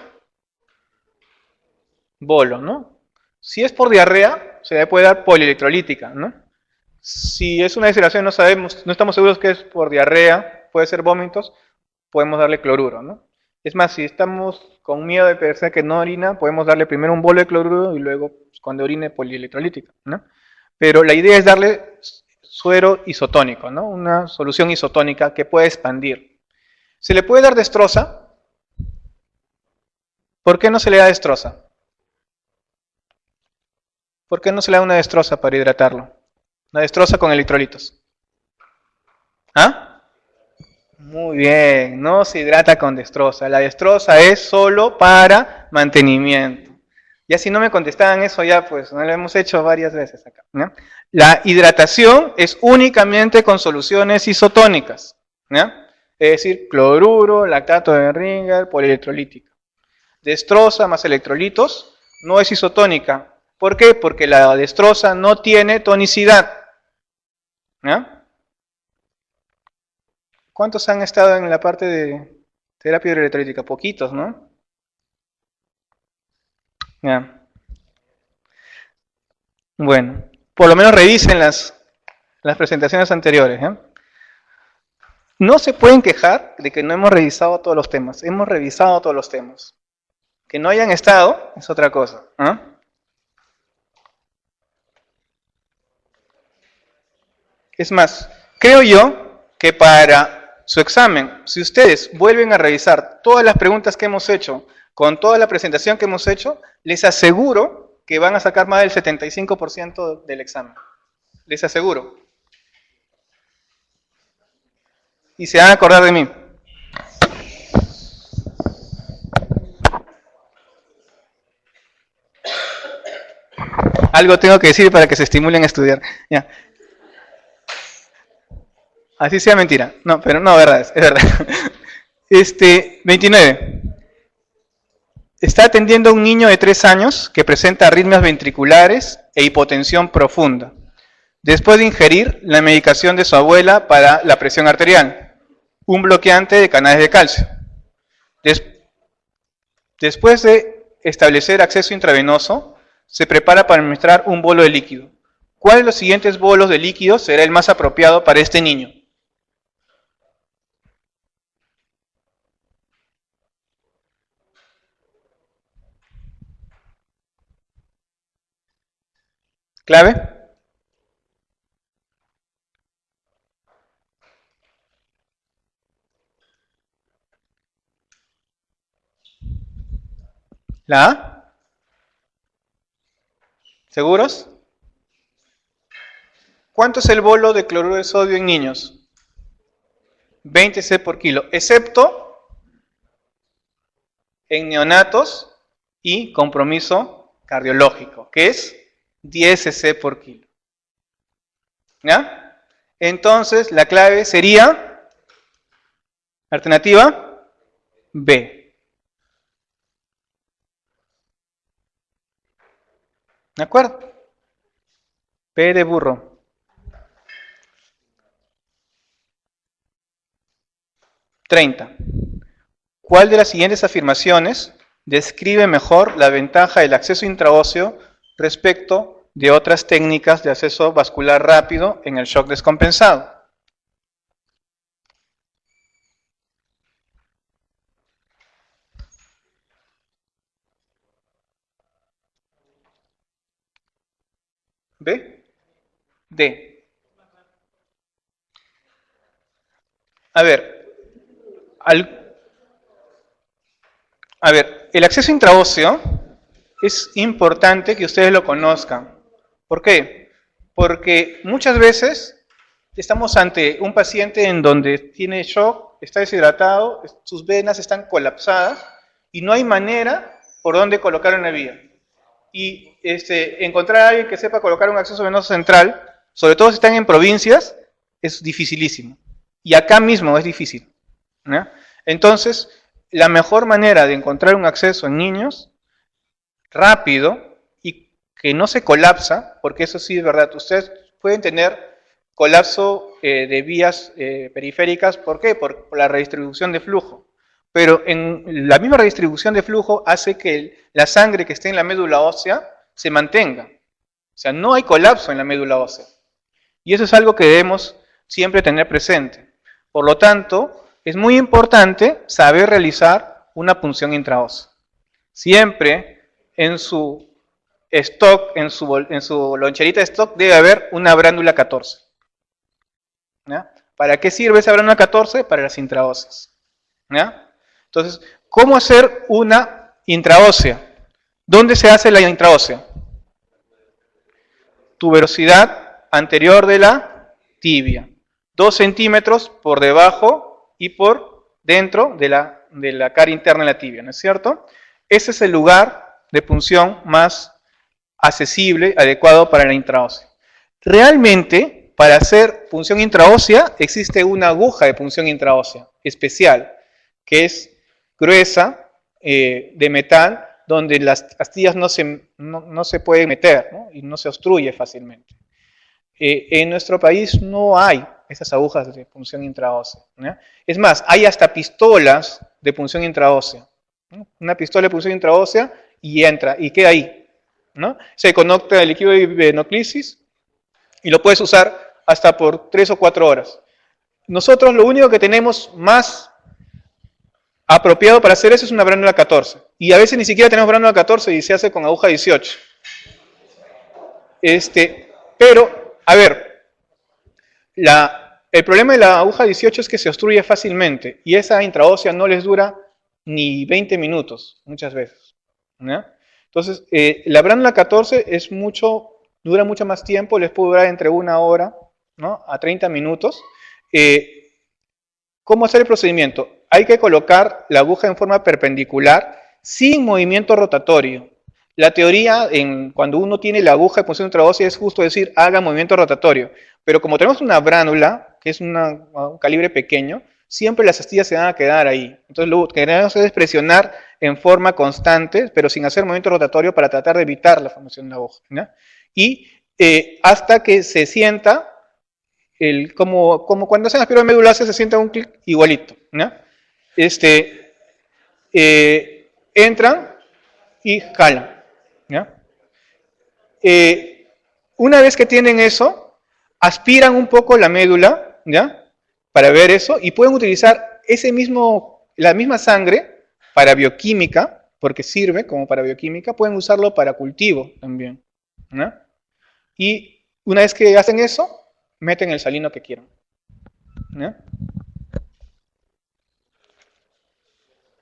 Bolo, ¿no? Si es por diarrea, se le puede dar polielectrolítica, ¿no? Si es una deshidratación, no sabemos, no estamos seguros que es por diarrea, puede ser vómitos, podemos darle cloruro, ¿no? Es más, si estamos con miedo de pensar que no orina, podemos darle primero un bolo de cloruro y luego, cuando orine, polielectrolítica, ¿no? Pero la idea es darle suero isotónico, ¿no? Una solución isotónica que puede expandir. ¿Se le puede dar destroza? ¿Por qué no se le da destroza? ¿Por qué no se le da una destroza para hidratarlo? Una destroza con electrolitos. ¿Ah? Muy bien, no se hidrata con destroza. La destroza es solo para mantenimiento. Ya si no me contestaban eso, ya pues no lo hemos hecho varias veces acá, ¿no? La hidratación es únicamente con soluciones isotónicas, ¿no? Es decir, cloruro, lactato de Ringer, polielectrolítica. Destroza más electrolitos no es isotónica. ¿Por qué? Porque la destroza no tiene tonicidad, ¿no? ¿Cuántos han estado en la parte de terapia hidroelectrolítica? Poquitos, ¿no? Ya. Bueno, por lo menos revisen las presentaciones anteriores. ¿Eh? No se pueden quejar de que no hemos revisado todos los temas. Hemos revisado todos los temas. Que no hayan estado es otra cosa. ¿Eh? Es más, creo yo que para su examen, si ustedes vuelven a revisar todas las preguntas que hemos hecho, con toda la presentación que hemos hecho, les aseguro que van a sacar más del 75% del examen. Les aseguro. Y se van a acordar de mí. Algo tengo que decir para que se estimulen a estudiar. Ya. Así sea mentira. No, pero no, verdad, es verdad. 29. Está atendiendo a un niño de 3 años que presenta arritmias ventriculares e hipotensión profunda, después de ingerir la medicación de su abuela para la presión arterial, un bloqueante de canales de calcio. Después de establecer acceso intravenoso, se prepara para administrar un bolo de líquido. ¿Cuál de los siguientes bolos de líquido será el más apropiado para este niño? ¿Clave? ¿La A? ¿Seguros? ¿Cuánto es el bolo de cloruro de sodio en niños? 20 C por kilo, excepto en neonatos y compromiso cardiológico, que es 10 C por kilo. ¿Ya? Entonces, la clave sería, alternativa B. ¿De acuerdo? P de burro. (30) ¿Cuál de las siguientes afirmaciones describe mejor la ventaja del acceso intraóseo respecto de otras técnicas de acceso vascular rápido en el shock descompensado? ¿B? D. A ver, el acceso intraóseo es importante que ustedes lo conozcan. ¿Por qué? Porque muchas veces estamos ante un paciente en donde tiene shock, está deshidratado, sus venas están colapsadas y no hay manera por donde colocar una vía. Y encontrar a alguien que sepa colocar un acceso venoso central, sobre todo si están en provincias, es dificilísimo. Y acá mismo es difícil, ¿no? Entonces, la mejor manera de encontrar un acceso en niños rápido y que no se colapsa, porque eso sí es verdad, ustedes pueden tener colapso de vías periféricas, ¿por qué? Por la redistribución de flujo. Pero en la misma redistribución de flujo hace que la sangre que esté en la médula ósea se mantenga. O sea, no hay colapso en la médula ósea. Y eso es algo que debemos siempre tener presente. Por lo tanto, es muy importante saber realizar una punción intraósea. Siempre en su stock, en su loncherita de stock, debe haber una brándula 14. ¿Ya? ¿Para qué sirve esa brándula 14? Para las intraóseas. ¿Ya? Entonces, ¿cómo hacer una intraósea? ¿Dónde se hace la intraósea? Tuberosidad anterior de la tibia. 2 centímetros por debajo y por dentro de la cara interna de la tibia, ¿no es cierto? Ese es el lugar de punción más accesible, adecuado para la intraósea. Realmente, para hacer punción intraósea, existe una aguja de punción intraósea especial, que es gruesa, de metal, donde las astillas no se pueden meter, ¿no? Y no se obstruye fácilmente. En nuestro país no hay esas agujas de punción intraósea, ¿no? Es más, hay hasta pistolas de punción intraósea, ¿no? Una pistola de punción intraósea y entra, y queda ahí, ¿no? Se conecta el equipo de venoclisis y lo puedes usar hasta por 3 o 4 horas. Nosotros lo único que tenemos más apropiado para hacer eso es una brándula 14. Y a veces ni siquiera tenemos brándula 14 y se hace con aguja 18. Pero, a ver, El problema de la aguja 18 es que se obstruye fácilmente y esa intraósea no les dura ni 20 minutos, muchas veces. ¿Ya? Entonces, la bránula 14 dura mucho más tiempo, les puede durar entre 1 hora, ¿no?, a 30 minutos. ¿Cómo hacer el procedimiento? Hay que colocar la aguja en forma perpendicular sin movimiento rotatorio. La teoría, cuando uno tiene la aguja de punción intraósea, es justo decir, haga movimiento rotatorio. Pero como tenemos una bránula, que es un calibre pequeño, siempre las astillas se van a quedar ahí. Entonces lo que queremos es presionar en forma constante, pero sin hacer movimiento rotatorio para tratar de evitar la formación de la aguja, ¿no? Y hasta que se sienta, como cuando hacen aspirado de médula ósea, se sienta un clic igualito, ¿no? Entran y jalan, ¿ya? Una vez que tienen eso, aspiran un poco la médula, ¿ya?, para ver eso, y pueden utilizar la misma sangre para bioquímica, porque sirve como para bioquímica, pueden usarlo para cultivo también, ¿no? Y una vez que hacen eso, meten el salino que quieran, ¿no?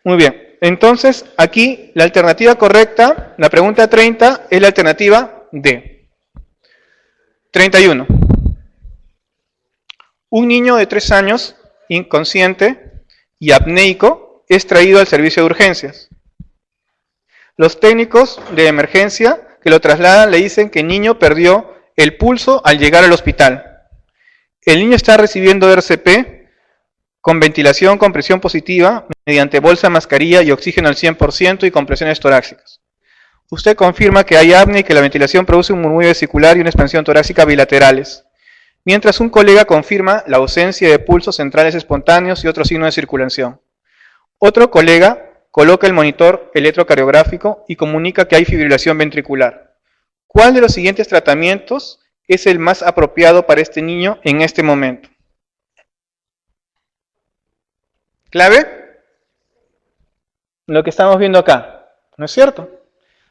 Muy bien, entonces aquí la alternativa correcta, la pregunta 30, es la alternativa D. 31. Un niño de 3 años, inconsciente y apneico, es traído al servicio de urgencias. Los técnicos de emergencia que lo trasladan le dicen que el niño perdió el pulso al llegar al hospital. El niño está recibiendo RCP con ventilación con presión positiva mediante bolsa, mascarilla y oxígeno al 100% y compresiones torácicas. Usted confirma que hay apnea y que la ventilación produce un murmullo vesicular y una expansión torácica bilaterales. Mientras un colega confirma la ausencia de pulsos centrales espontáneos y otros signos de circulación. Otro colega coloca el monitor electrocardiográfico y comunica que hay fibrilación ventricular. ¿Cuál de los siguientes tratamientos es el más apropiado para este niño en este momento? ¿Clave? Lo que estamos viendo acá, ¿no es cierto?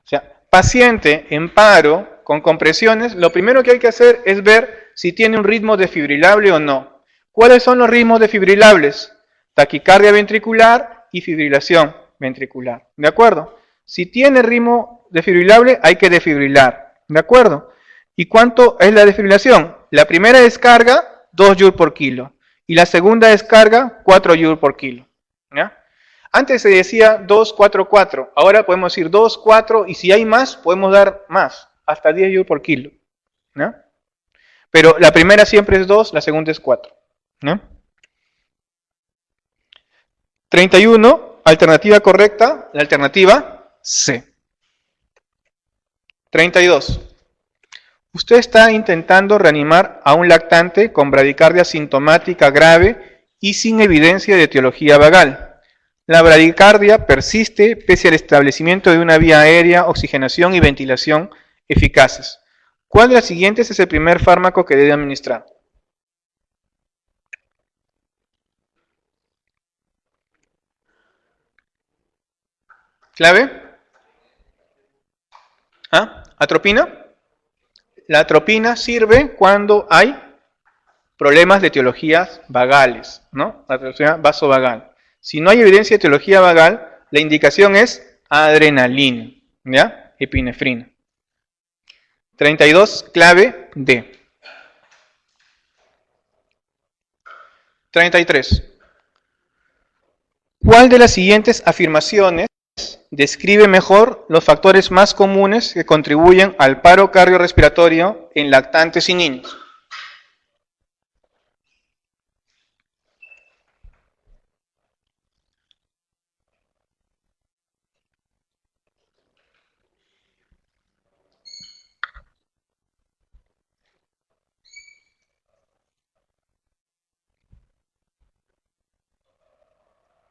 O sea, paciente en paro con compresiones, lo primero que hay que hacer es ver si tiene un ritmo desfibrilable o no. ¿Cuáles son los ritmos desfibrilables? Taquicardia ventricular y fibrilación ventricular, ¿de acuerdo? Si tiene ritmo desfibrilable, hay que desfibrilar, ¿de acuerdo? ¿Y cuánto es la desfibrilación? La primera descarga, 2 Joule por kilo, y la segunda descarga, 4 Joule por kilo, ¿ya? Antes se decía 2, 4, 4, ahora podemos decir 2, 4, y si hay más, podemos dar más, hasta 10 Joule por kilo, ¿no? Pero la primera siempre es 2, la segunda es 4, ¿no? 31, alternativa correcta, la alternativa C. 32. Usted está intentando reanimar a un lactante con bradicardia sintomática grave y sin evidencia de etiología vagal. La bradicardia persiste pese al establecimiento de una vía aérea, oxigenación y ventilación eficaces. ¿Cuál de las siguientes es el primer fármaco que debe administrar? ¿Clave? ¿Ah? ¿Atropina? La atropina sirve cuando hay problemas de etiologías vagales, ¿no? Atropina vasovagal. Si no hay evidencia de etiología vagal, la indicación es adrenalina, ¿ya? Epinefrina. 32, clave D. 33. ¿Cuál de las siguientes afirmaciones describe mejor los factores más comunes que contribuyen al paro cardiorrespiratorio en lactantes y niños?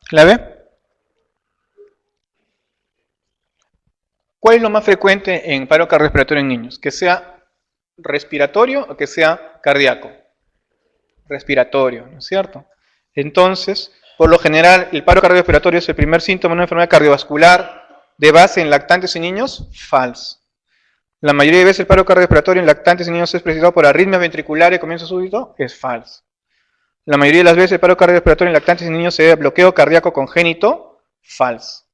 ¿Clave? ¿Cuál es lo más frecuente en paro cardiorrespiratorio en niños? ¿Que sea respiratorio o que sea cardíaco? Respiratorio, ¿no es cierto? Entonces, por lo general, el paro cardiorrespiratorio es el primer síntoma de una enfermedad cardiovascular de base en lactantes y niños. Falso. La mayoría de veces el paro cardiorrespiratorio en lactantes y niños es precipitado por arritmias ventriculares, comienzo súbito, es falso. La mayoría de las veces el paro cardiorrespiratorio en lactantes y niños se debe a bloqueo cardíaco congénito, falso.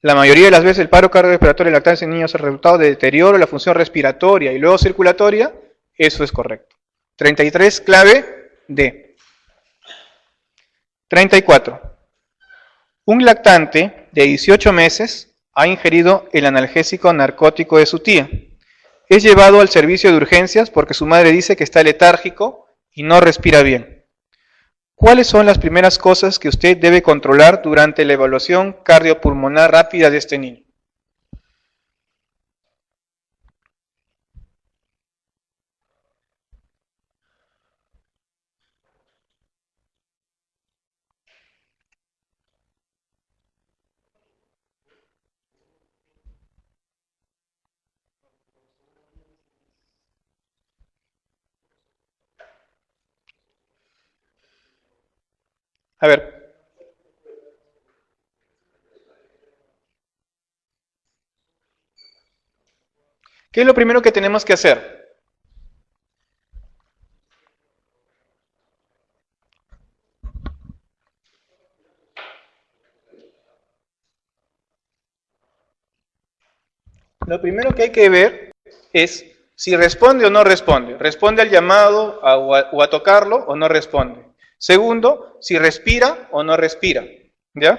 La mayoría de las veces el paro cardiorrespiratorio en lactantes y niños es el resultado de deterioro de la función respiratoria y luego circulatoria, eso es correcto. 33, clave D. 34. Un lactante de 18 meses ha ingerido el analgésico narcótico de su tía. Es llevado al servicio de urgencias porque su madre dice que está letárgico y no respira bien. ¿Cuáles son las primeras cosas que usted debe controlar durante la evaluación cardiopulmonar rápida de este niño? A ver. ¿Qué es lo primero que tenemos que hacer? Lo primero que hay que ver es si responde o no responde. ¿Responde al llamado o a tocarlo o no responde? Segundo, si respira o no respira. ¿Ya?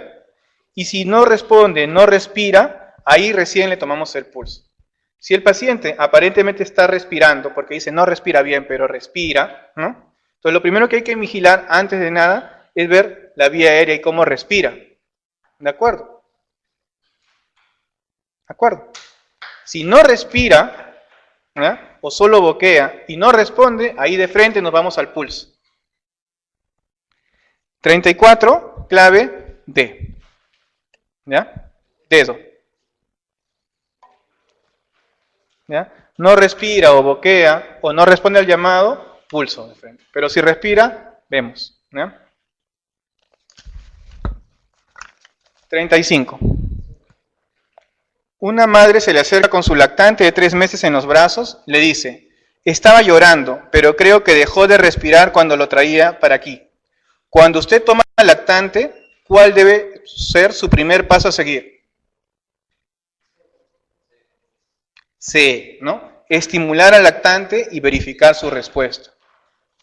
Y si no responde, no respira, ahí recién le tomamos el pulso. Si el paciente aparentemente está respirando, porque dice no respira bien, pero respira, ¿no? Entonces lo primero que hay que vigilar antes de nada es ver la vía aérea y cómo respira. ¿De acuerdo? ¿De acuerdo? Si no respira, ¿ya? O solo boquea y no responde, ahí de frente nos vamos al pulso. 34, clave D. ¿Ya? Dedo. ¿Ya? No respira o boquea o no responde al llamado, pulso de frente. Pero si respira, vemos. ¿Ya? 35. Una madre se le acerca con su lactante de 3 meses en los brazos, le dice, estaba llorando, pero creo que dejó de respirar cuando lo traía para aquí. Cuando usted toma al lactante, ¿cuál debe ser su primer paso a seguir? C, ¿no? Estimular al lactante y verificar su respuesta.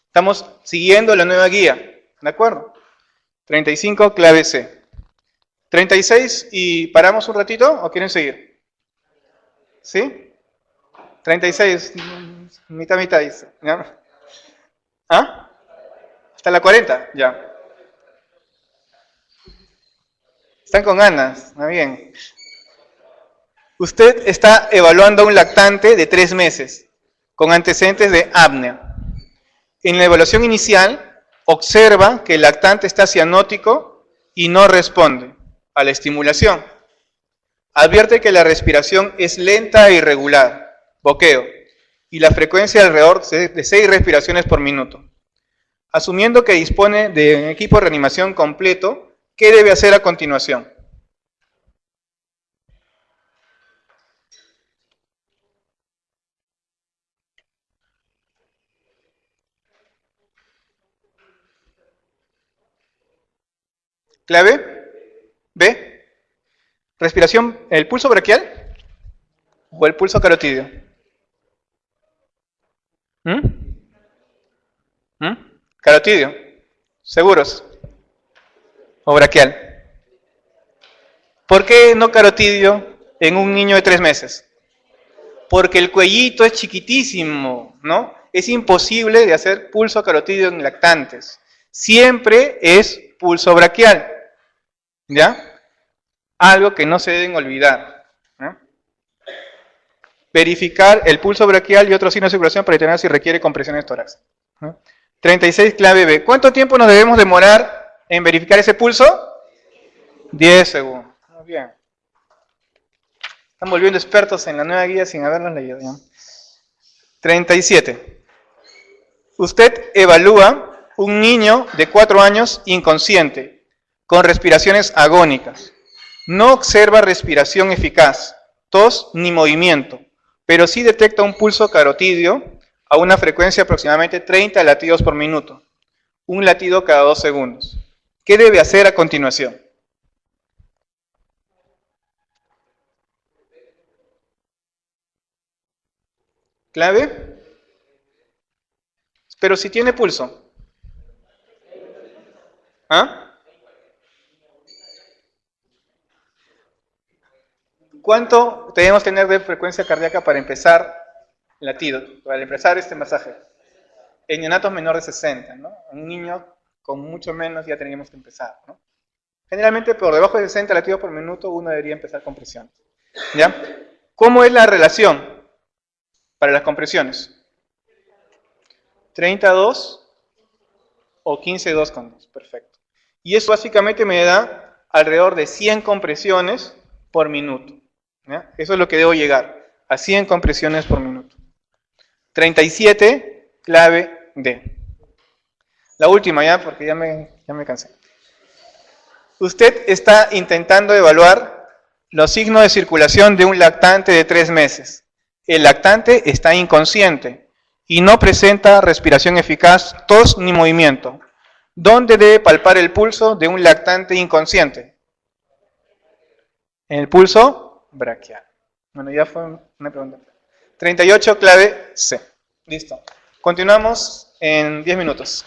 Estamos siguiendo la nueva guía, ¿de acuerdo? 35, clave C. 36, ¿y paramos un ratito o quieren seguir? ¿Sí? 36, mitad, dice. ¿Ya? ¿Ah? ¿Hasta la 40? Ya. Están con ganas, está bien. Usted está evaluando a un lactante de 3 meses, con antecedentes de apnea. En la evaluación inicial, observa que el lactante está cianótico y no responde a la estimulación. Advierte que la respiración es lenta e irregular, boqueo, y la frecuencia alrededor de 6 respiraciones por minuto. Asumiendo que dispone de un equipo de reanimación completo, ¿qué debe hacer a continuación? Clave B. Respiración, ¿el pulso braquial o el pulso carotídeo? Carotídeo, ¿seguros? ¿O braquial? ¿Por qué no carotídeo en un niño de 3 meses? Porque el cuellito es chiquitísimo, ¿no? Es imposible de hacer pulso carotídeo en lactantes. Siempre es pulso braquial, ¿ya? Algo que no se deben olvidar, ¿no? Verificar el pulso braquial y otros signos de circulación para determinar si requiere compresiones torácicas, ¿no? 36, clave B. ¿Cuánto tiempo nos debemos demorar en verificar ese pulso? 10 segundos. Bien. Están volviendo expertos en la nueva guía sin haberlos leído. ¿Ya? 37. Usted evalúa un niño de 4 años inconsciente, con respiraciones agónicas. No observa respiración eficaz, tos ni movimiento. pero sí detecta un pulso carotidio a una frecuencia de aproximadamente 30 latidos por minuto, un latido cada 2 segundos. ¿Qué debe hacer a continuación? ¿Clave? Pero si tiene pulso. ¿Ah? ¿Cuánto debemos tener de frecuencia cardíaca para empezar latido, para empezar este masaje? En neonatos menor de 60, ¿no? Un niño con mucho menos ya tendríamos que empezar, ¿no? Generalmente por debajo de 60 latidos por minuto uno debería empezar compresiones. ¿Ya? ¿Cómo es la relación para las compresiones? 32 o 15,2 con 2, perfecto. Y eso básicamente me da alrededor de 100 compresiones por minuto. ¿Ya? Eso es lo que debo llegar, a 100 compresiones por minuto. 37, clave D. La última ya, porque ya me cansé. Usted está intentando evaluar los signos de circulación de un lactante de 3 meses. El lactante está inconsciente y no presenta respiración eficaz, tos ni movimiento. ¿Dónde debe palpar el pulso de un lactante inconsciente? En el pulso braquial. Bueno, ya fue una pregunta. 38, clave C. Listo. Continuamos en 10 minutos.